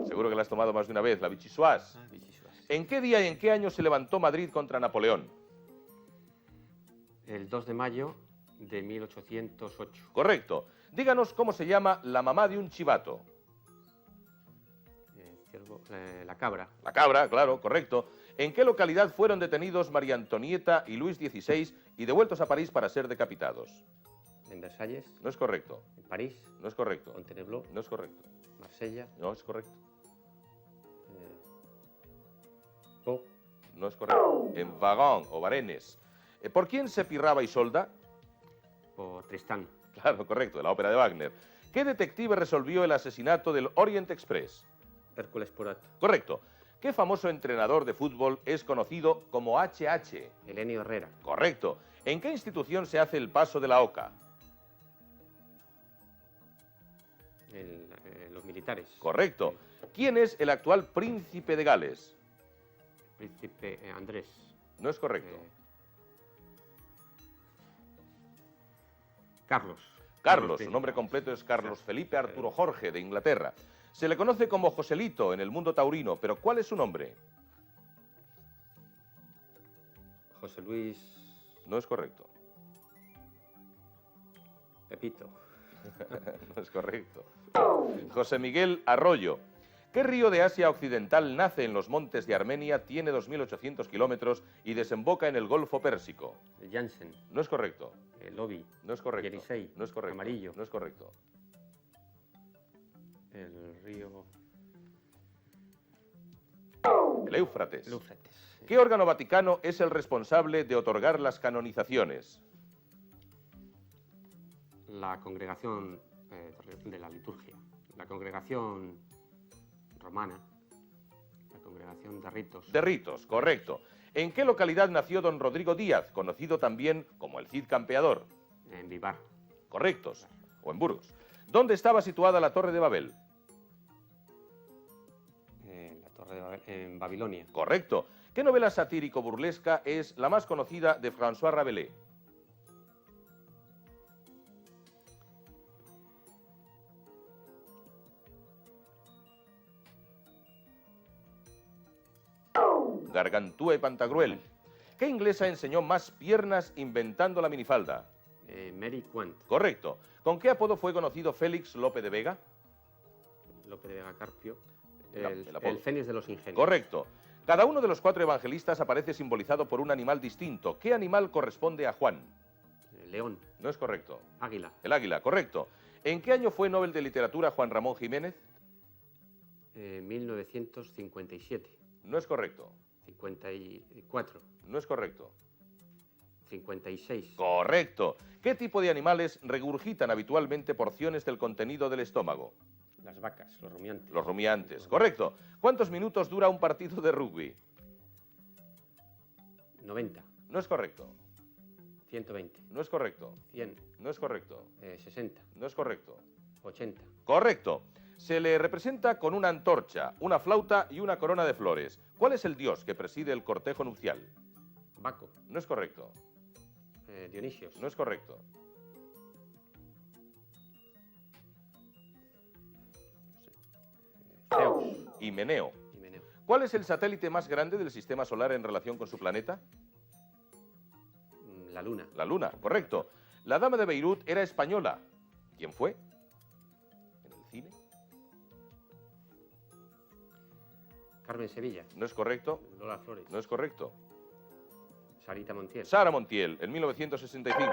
Seguro que la has tomado más de una vez, la vichyssoise. ¿En qué día y en qué año se levantó Madrid contra Napoleón? El 2 de mayo de 1808. Correcto. Díganos cómo se llama la mamá de un chivato. La cabra. La cabra, claro, correcto. ¿En qué localidad fueron detenidos María Antonieta y Luis XVI y devueltos a París para ser decapitados? En Versalles. No es correcto. En París. No es correcto. Fontainebleau. No es correcto. Marsella. No es correcto. Pau. No es correcto. En Vagón o Varenes. ¿Por quién se pirraba Isolda? Por Tristán. Claro, correcto, de la ópera de Wagner. ¿Qué detective resolvió el asesinato del Orient Express? Hércules Poirot. Correcto. ¿Qué famoso entrenador de fútbol es conocido como HH? Elenio Herrera. Correcto. ¿En qué institución se hace el paso de la Oca? Los militares. Correcto. ¿Quién es el actual príncipe de Gales? Príncipe Andrés. No es correcto. Carlos. Carlos, su nombre completo es Carlos Felipe Arturo Jorge, de Inglaterra. Se le conoce como Joselito en el mundo taurino, pero ¿cuál es su nombre? José Luis No es correcto. Pepito. No es correcto. José Miguel Arroyo. ¿Qué río de Asia Occidental nace en los montes de Armenia, tiene 2.800 kilómetros y desemboca en el Golfo Pérsico? El Janssen. No es correcto. El Obi. No es correcto. Yenisei. No es correcto. Amarillo. No es correcto. El río El Éufrates. Éufrates. ¿Qué órgano vaticano es el responsable de otorgar las canonizaciones? La congregación de la liturgia. La congregación romana. La congregación de ritos. De ritos, correcto. ¿En qué localidad nació don Rodrigo Díaz, conocido también como el Cid Campeador? En Vivar. Correctos. O en Burgos. ¿Dónde estaba situada la Torre de Babel? La Torre de Babel. En Babilonia. Correcto. ¿Qué novela satírico-burlesca es la más conocida de François Rabelais? Gargantúa y Pantagruel. ¿Qué inglesa enseñó más piernas inventando la minifalda? Mary Quant. Correcto. ¿Con qué apodo fue conocido Félix Lope de Vega? Lope de Vega Carpio. El apodo. El Fénix de los Ingenios. Correcto. Cada uno de los 4 evangelistas aparece simbolizado por un animal distinto. ¿Qué animal corresponde a Juan? León. No es correcto. Águila. El águila, correcto. ¿En qué año fue Nobel de Literatura Juan Ramón Jiménez? 1957. No es correcto. 54. No es correcto. 56. Correcto. ¿Qué tipo de animales regurgitan habitualmente porciones del contenido del estómago? Las vacas, los rumiantes. Los rumiantes, correcto. ¿Cuántos minutos dura un partido de rugby? 90. No es correcto. 120. No es correcto. 100. No es correcto. 60. No es correcto. 80. Correcto. Se le representa con una antorcha, una flauta y una corona de flores. ¿Cuál es el dios que preside el cortejo nupcial? Baco. No es correcto. Dionisios. No es correcto. Zeus. Himeneo. Himeneo. ¿Cuál es el satélite más grande del sistema solar en relación con su planeta? La Luna. La Luna, correcto. La dama de Beirut era española. ¿Quién fue? ¿En el cine? Carmen Sevilla. No es correcto. Lola Flores. No es correcto. Sarita Montiel. Sara Montiel, en 1965.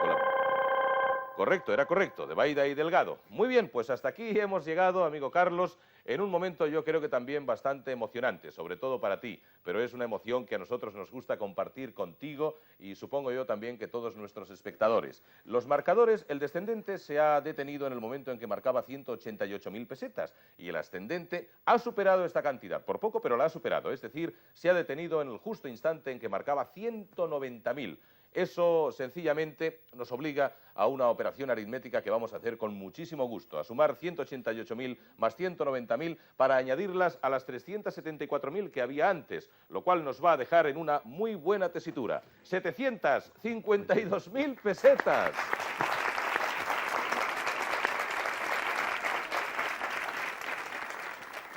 Correcto, era correcto, de Baida y Delgado. Muy bien, pues hasta aquí hemos llegado, amigo Carlos, en un momento yo creo que también bastante emocionante, sobre todo para ti, pero es una emoción que a nosotros nos gusta compartir contigo y supongo yo también que todos nuestros espectadores. Los marcadores, el descendente se ha detenido en el momento en que marcaba 188.000 pesetas y el ascendente ha superado esta cantidad, por poco pero la ha superado, es decir, se ha detenido en el justo instante en que marcaba 190.000. Eso sencillamente nos obliga a una operación aritmética que vamos a hacer con muchísimo gusto, a sumar 188.000 más 190.000 para añadirlas a las 374.000 que había antes, lo cual nos va a dejar en una muy buena tesitura. 752.000 pesetas.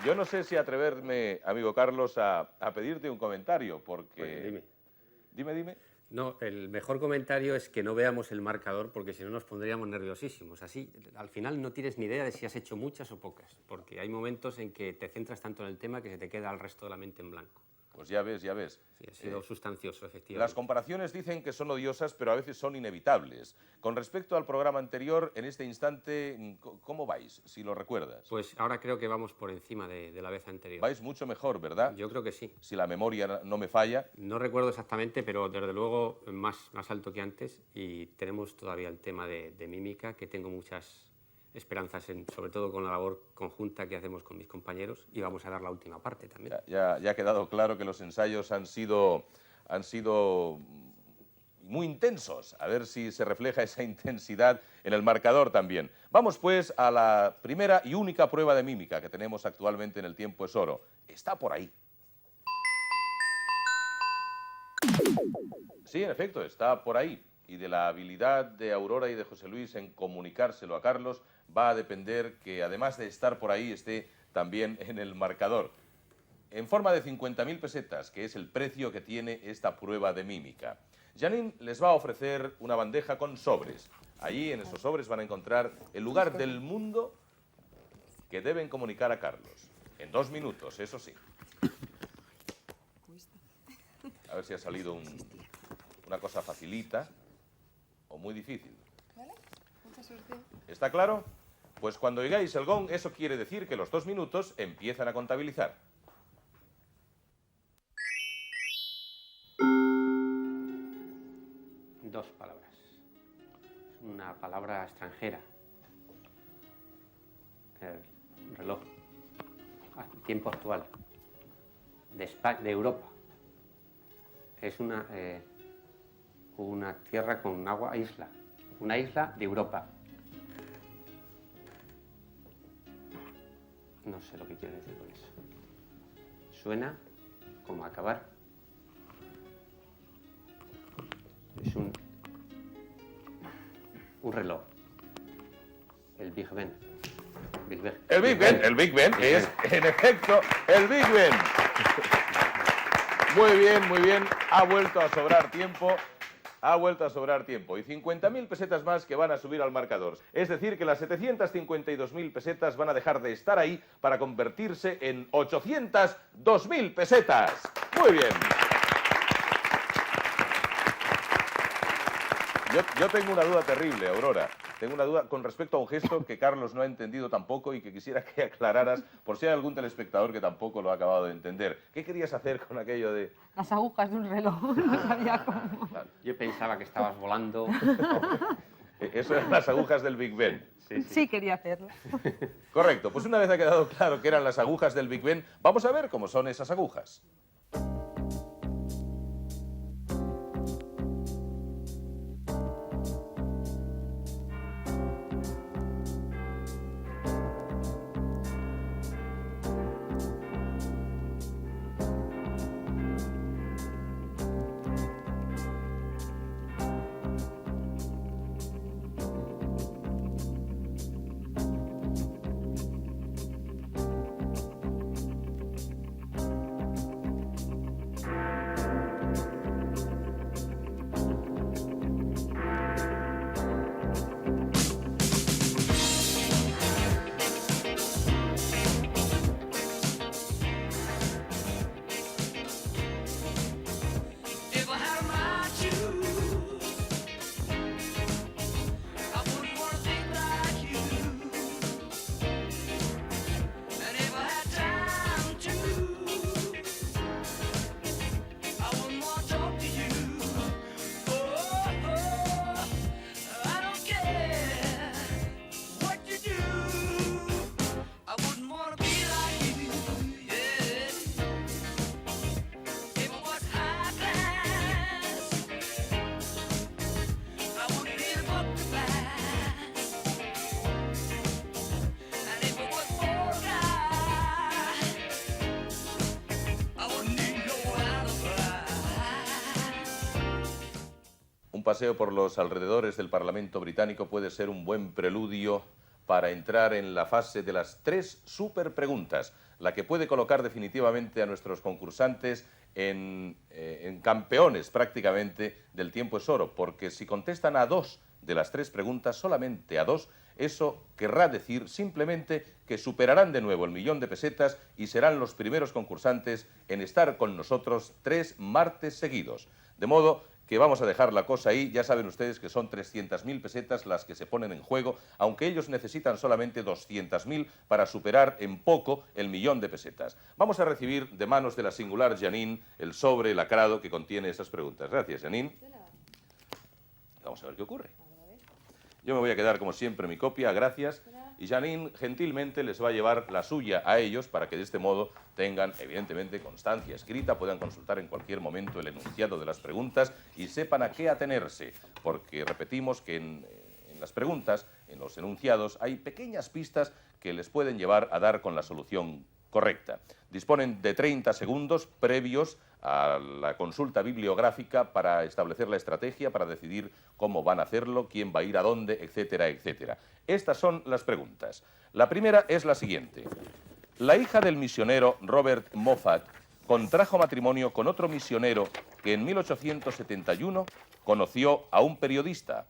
Yo no sé si atreverme, amigo Carlos, a pedirte un comentario, porque... Pues dime. Dime. No, el mejor comentario es que no veamos el marcador porque si no nos pondríamos nerviosísimos. Así, al final no tienes ni idea de si has hecho muchas o pocas, porque hay momentos en que te centras tanto en el tema que se te queda el resto de la mente en blanco. Pues ya ves, ya ves. Sí, ha sido sustancioso, efectivamente. Las comparaciones dicen que son odiosas, pero a veces son inevitables. Con respecto al programa anterior, en este instante, ¿cómo vais, si lo recuerdas? Pues ahora creo que vamos por encima de la vez anterior. Vais mucho mejor, ¿verdad? Yo creo que sí. Si la memoria no me falla. No recuerdo exactamente, pero desde luego más alto que antes y tenemos todavía el tema de mímica, que tengo muchas esperanzas, sobre todo con la labor conjunta que hacemos con mis compañeros y vamos a dar la última parte también. Ya ha quedado claro que los ensayos han sido muy intensos. A ver si se refleja esa intensidad en el marcador también. Vamos pues a la primera y única prueba de mímica que tenemos actualmente en El Tiempo es Oro. Está por ahí. Sí, en efecto, está por ahí. Y de la habilidad de Aurora y de José Luis en comunicárselo a Carlos va a depender que, además de estar por ahí, esté también en el marcador. En forma de 50.000 pesetas, que es el precio que tiene esta prueba de mímica. Janine les va a ofrecer una bandeja con sobres. Allí, en esos sobres, van a encontrar el lugar del mundo que deben comunicar a Carlos. En 2 minutos, eso sí. A ver si ha salido una cosa facilita o muy difícil. ¿Vale? Mucha suerte. ¿Está claro? Pues cuando oigáis el gong, eso quiere decir que los 2 minutos empiezan a contabilizar. Dos palabras. Es una palabra extranjera. El reloj. Tiempo actual. De Europa. Es una tierra con agua, isla. Una isla de Europa. No sé lo que quiere decir con eso. Suena como acabar. Es un reloj. El Big Ben. Big Ben. El Big Ben es, en efecto, el Big Ben. Muy bien, muy bien. Ha vuelto a sobrar tiempo. Ha vuelto a sobrar tiempo. Y 50.000 pesetas más que van a subir al marcador. Es decir, que las 752.000 pesetas van a dejar de estar ahí para convertirse en 802.000 pesetas. Muy bien. Yo tengo una duda terrible, Aurora. Tengo una duda con respecto a un gesto que Carlos no ha entendido tampoco y que quisiera que aclararas por si hay algún telespectador que tampoco lo ha acabado de entender. ¿Qué querías hacer con aquello de...? Las agujas de un reloj, no sabía cómo. Yo pensaba que estabas volando. Eso eran las agujas del Big Ben. Sí, quería hacerlo. Correcto, pues una vez ha quedado claro que eran las agujas del Big Ben, vamos a ver cómo son esas agujas. Un paseo por los alrededores del Parlamento británico puede ser un buen preludio para entrar en la fase de las 3 super preguntas, la que puede colocar definitivamente a nuestros concursantes en campeones prácticamente del Tiempo es Oro, porque si contestan a 2 de las 3 preguntas, solamente a 2, eso querrá decir simplemente que superarán de nuevo el 1.000.000 de pesetas y serán los primeros concursantes en estar con nosotros 3 martes seguidos. De modo que vamos a dejar la cosa ahí. Ya saben ustedes que son 300.000 pesetas las que se ponen en juego, aunque ellos necesitan solamente 200.000 para superar en poco el 1.000.000 de pesetas. Vamos a recibir de manos de la singular Janine el sobre lacrado que contiene esas preguntas. Gracias, Janine. Vamos a ver qué ocurre. Yo me voy a quedar, como siempre, mi copia, gracias. Y Janine gentilmente les va a llevar la suya a ellos para que de este modo tengan, evidentemente, constancia escrita, puedan consultar en cualquier momento el enunciado de las preguntas y sepan a qué atenerse. Porque repetimos que en las preguntas, en los enunciados, hay pequeñas pistas que les pueden llevar a dar con la solución correcta. Disponen de 30 segundos previos a la consulta bibliográfica para establecer la estrategia, para decidir cómo van a hacerlo, quién va a ir a dónde, etcétera, etcétera. Estas son las preguntas. La primera es la siguiente. La hija del misionero Robert Moffat contrajo matrimonio con otro misionero que en 1871 conoció a un periodista.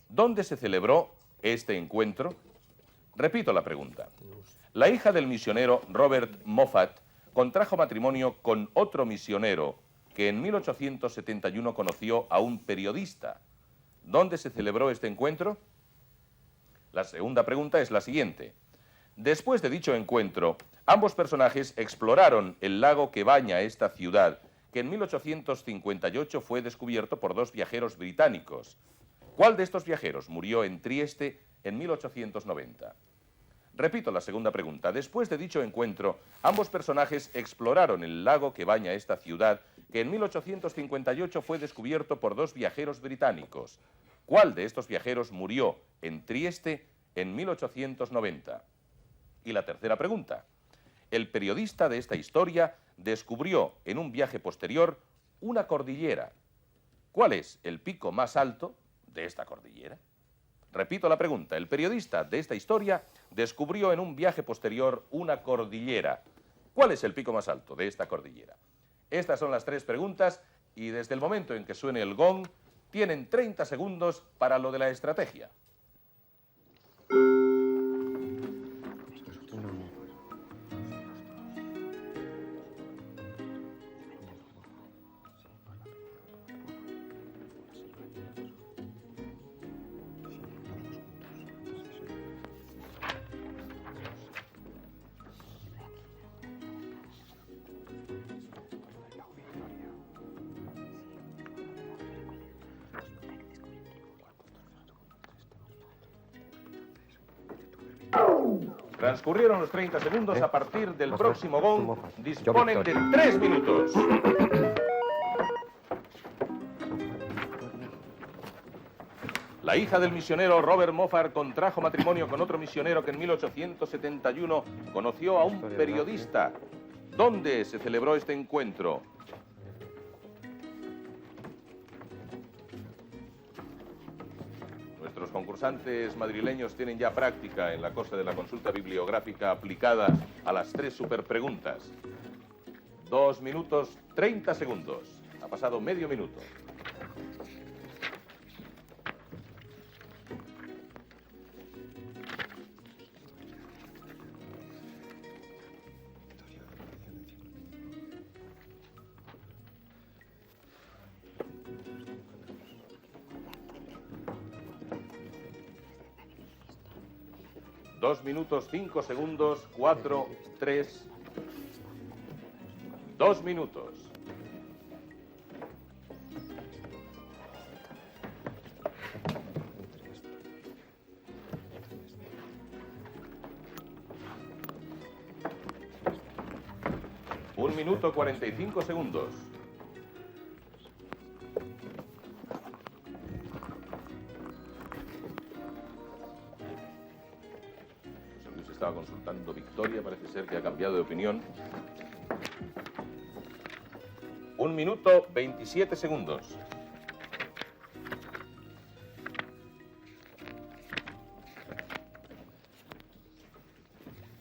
¿Dónde se celebró este encuentro? Repito la pregunta. La hija del misionero Robert Moffat contrajo matrimonio con otro misionero que en 1871 conoció a un periodista. ¿Dónde se celebró este encuentro? La segunda pregunta es la siguiente. Después de dicho encuentro, ambos personajes exploraron el lago que baña esta ciudad, que en 1858 fue descubierto por dos viajeros británicos. ¿Cuál de estos viajeros murió en Trieste en 1890? Repito la segunda pregunta. Después de dicho encuentro, ambos personajes exploraron el lago que baña esta ciudad, que en 1858 fue descubierto por dos viajeros británicos. ¿Cuál de estos viajeros murió en Trieste en 1890? Y la tercera pregunta. El periodista de esta historia descubrió en un viaje posterior una cordillera. ¿Cuál es el pico más alto de esta cordillera? Repito la pregunta. El periodista de esta historia descubrió en un viaje posterior una cordillera. ¿Cuál es el pico más alto de esta cordillera? Estas son las tres preguntas y desde el momento en que suene el gong tienen 30 segundos para lo de la estrategia. Transcurrieron los 30 segundos. A partir del próximo gong disponen de 3 minutos. La hija del misionero Robert Moffat contrajo matrimonio con otro misionero que en 1871 conoció a un periodista. ¿Dónde se celebró este encuentro? Nuestros concursantes madrileños tienen ya práctica en la cosa de la consulta bibliográfica aplicada a las 3 superpreguntas. 2 minutos 30 segundos. Ha pasado medio minuto. Dos minutos, 5 segundos, 4, 3, 2 minutos. Un minuto, 45 segundos. Estaba consultando Victoria, parece ser que ha cambiado de opinión. 1 minuto 27 segundos.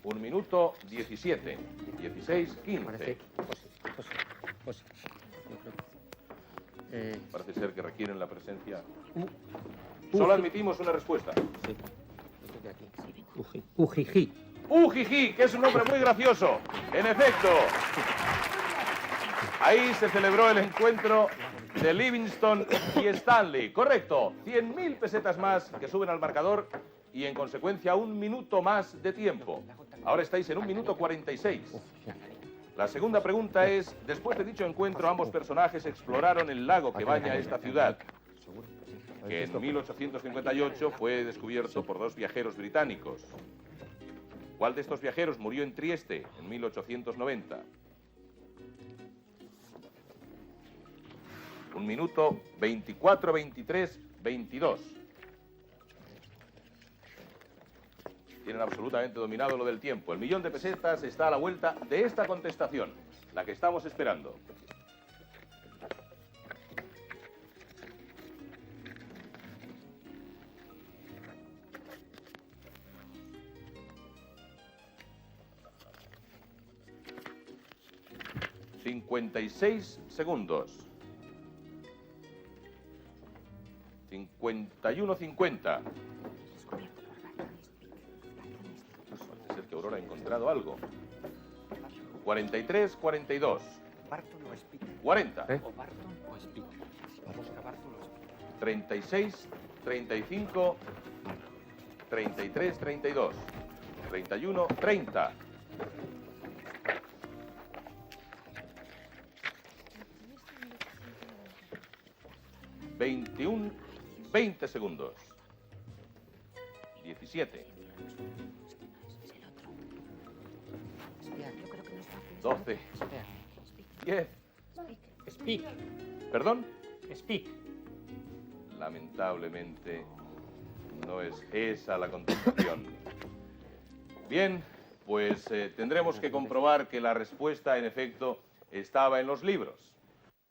Un minuto 17, 16, 15. Parece ser que requieren la presencia. Solo admitimos una respuesta. Ujiji. Ujiji, que es un nombre muy gracioso. En efecto, ahí se celebró el encuentro de Livingstone y Stanley. Correcto, 100.000 pesetas más que suben al marcador y en consecuencia 1 minuto más de tiempo. Ahora estáis en 1 minuto 46. La segunda pregunta es, después de dicho encuentro, ambos personajes exploraron el lago que baña esta ciudad. que en 1858 fue descubierto por dos viajeros británicos. ¿Cuál de estos viajeros murió en Trieste en 1890? 1 minuto 24, 23, 22. Tienen absolutamente dominado lo del tiempo. El millón de pesetas está a la vuelta de esta contestación, la que estamos esperando. ...56 segundos... ...51:50... Puede ser que Aurora ha encontrado algo... ...43:42... Barton o Spitz. 40... O Barton o Spitz. Busca Barton o Spitz. 36, 35... ...33, 32... ...31, 30... 21, 20 segundos. 17. 12. 10. Speak. ¿Perdón? Speak. Lamentablemente no es esa la contestación. Bien, pues tendremos que comprobar que la respuesta en efecto estaba en los libros.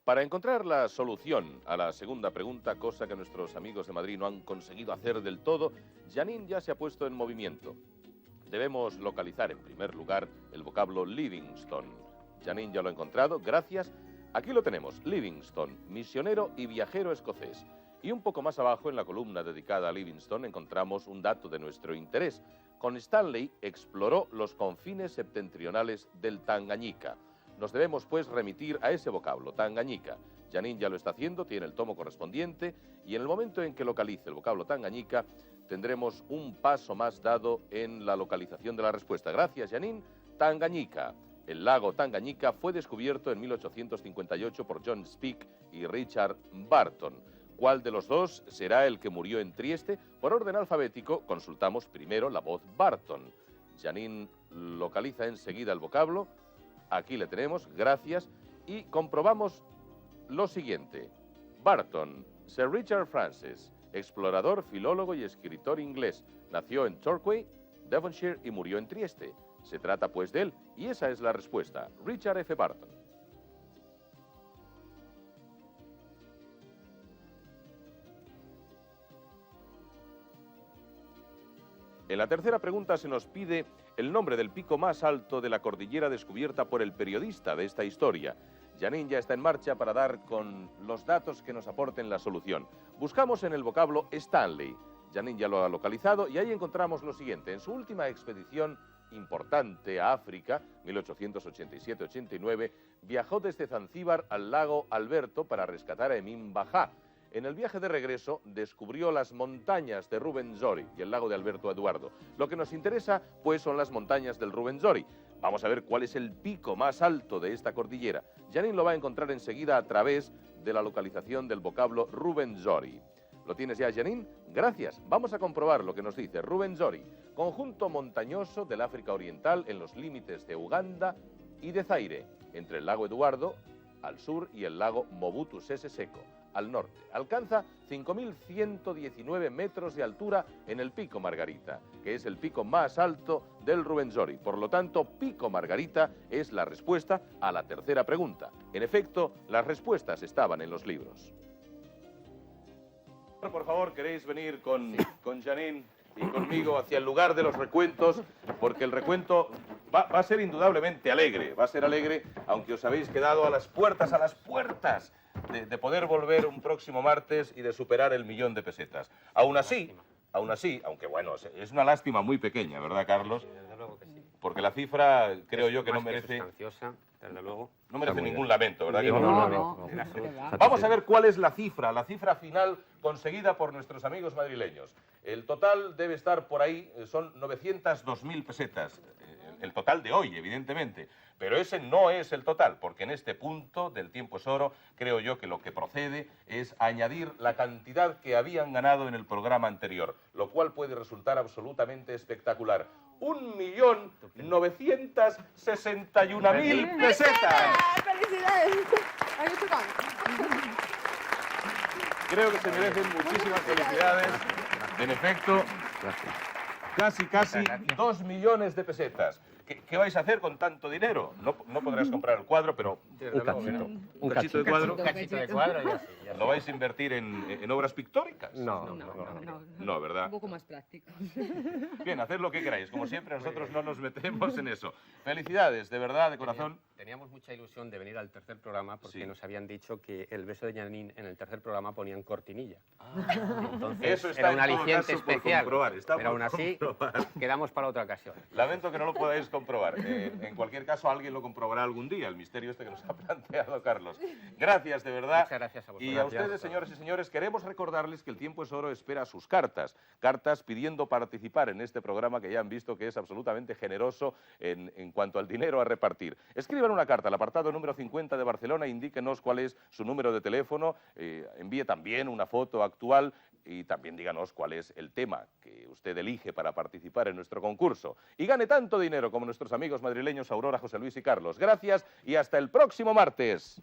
Para encontrar la solución a la segunda pregunta, cosa que nuestros amigos de Madrid no han conseguido hacer del todo, Janine ya se ha puesto en movimiento. Debemos localizar en primer lugar el vocablo Livingstone. Janine ya lo ha encontrado, gracias. Aquí lo tenemos, Livingstone, misionero y viajero escocés. Y un poco más abajo, en la columna dedicada a Livingstone, encontramos un dato de nuestro interés. Con Stanley exploró los confines septentrionales del Tangañika. Nos debemos, pues, remitir a ese vocablo, Tangañika. Janine ya lo está haciendo, tiene el tomo correspondiente, y en el momento en que localice el vocablo Tangañika, tendremos un paso más dado en la localización de la respuesta. Gracias, Janine. Tangañika. El lago Tangañika fue descubierto en 1858 por John Speke y Richard Barton. ¿Cuál de los dos será el que murió en Trieste? Por orden alfabético, consultamos primero la voz Barton. Janine localiza enseguida el vocablo. Aquí le tenemos, gracias, y comprobamos lo siguiente. Barton, Sir Richard Francis, explorador, filólogo y escritor inglés. Nació en Torquay, Devonshire, y murió en Trieste. Se trata, pues, de él, y esa es la respuesta. Richard F. Barton. En la tercera pregunta se nos pide el nombre del pico más alto de la cordillera descubierta por el periodista de esta historia. Janine ya está en marcha para dar con los datos que nos aporten la solución. Buscamos en el vocablo Stanley. Janine ya lo ha localizado y ahí encontramos lo siguiente. En su última expedición importante a África, 1887-89, viajó desde Zanzíbar al lago Alberto para rescatar a Emin Bajá. En el viaje de regreso descubrió las montañas de Ruwenzori y el lago de Alberto Eduardo. Lo que nos interesa, pues, son las montañas del Ruwenzori. Vamos a ver cuál es el pico más alto de esta cordillera. Janine lo va a encontrar enseguida a través de la localización del vocablo Ruwenzori. ¿Lo tienes ya, Janine? Gracias. Vamos a comprobar lo que nos dice Ruwenzori, conjunto montañoso del África Oriental en los límites de Uganda y de Zaire, entre el lago Eduardo al sur y el lago Mobutu Sese Seko al norte. Alcanza 5.119 metros de altura en el Pico Margarita, que es el pico más alto del Ruwenzori. Por lo tanto, Pico Margarita es la respuesta a la tercera pregunta. En efecto, las respuestas estaban en los libros. Por favor, ¿queréis venir con Janine y conmigo hacia el lugar de los recuentos? Porque el recuento va a ser indudablemente alegre. Va a ser alegre, aunque os habéis quedado a las puertas de poder volver un próximo martes y de superar el millón de pesetas. Aún así, aunque bueno, es una lástima muy pequeña, ¿verdad, Carlos? Desde luego que sí. Porque la cifra, creo yo, que no Más merece... sustanciosa, desde luego. No merece Está muy ningún bien. lamento, ¿verdad? No. Vamos a ver cuál es la cifra final conseguida por nuestros amigos madrileños. El total debe estar por ahí, son 902.000 pesetas el total de hoy, evidentemente. Pero ese no es el total, porque en este punto del tiempo es oro, creo yo que lo que procede es añadir la cantidad que habían ganado en el programa anterior, lo cual puede resultar absolutamente espectacular. 1.961.000 pesetas. ¡Felicidades! Ahí está. Creo que se merecen muchísimas felicidades. En efecto, casi 2 millones de pesetas. ¿Qué vais a hacer con tanto dinero? No podrás comprar el cuadro, pero un cachito de cuadro. Un cachito de cuadro y así. ¿Lo vais a invertir en obras pictóricas? No. No, ¿verdad? Un poco más práctico. Bien, haced lo que queráis. Como siempre, nosotros no nos metemos en eso. Felicidades, de verdad, de corazón. Teníamos mucha ilusión de venir al tercer programa porque Sí. nos habían dicho que el beso de Janine en el tercer programa ponían cortinilla. Entonces Eso está era en un todo aliciente caso por especial. comprobar, está Pero por aún así comprobar. quedamos para otra ocasión. Lamento que no lo podáis comprobar. En cualquier caso, alguien lo comprobará algún día, el misterio este que nos ha planteado Carlos. Gracias, de verdad. Muchas gracias a vosotros. Y a ustedes, señoras y señores, queremos recordarles que el tiempo es oro espera sus cartas. Cartas pidiendo participar en este programa que ya han visto que es absolutamente generoso en cuanto al dinero a repartir. Escriban una carta al apartado número 50 de Barcelona, indíquenos cuál es su número de teléfono, envíe también una foto actual y también díganos cuál es el tema que usted elige para participar en nuestro concurso. Y gane tanto dinero como nuestros amigos madrileños Aurora, José Luis y Carlos. Gracias y hasta el próximo martes.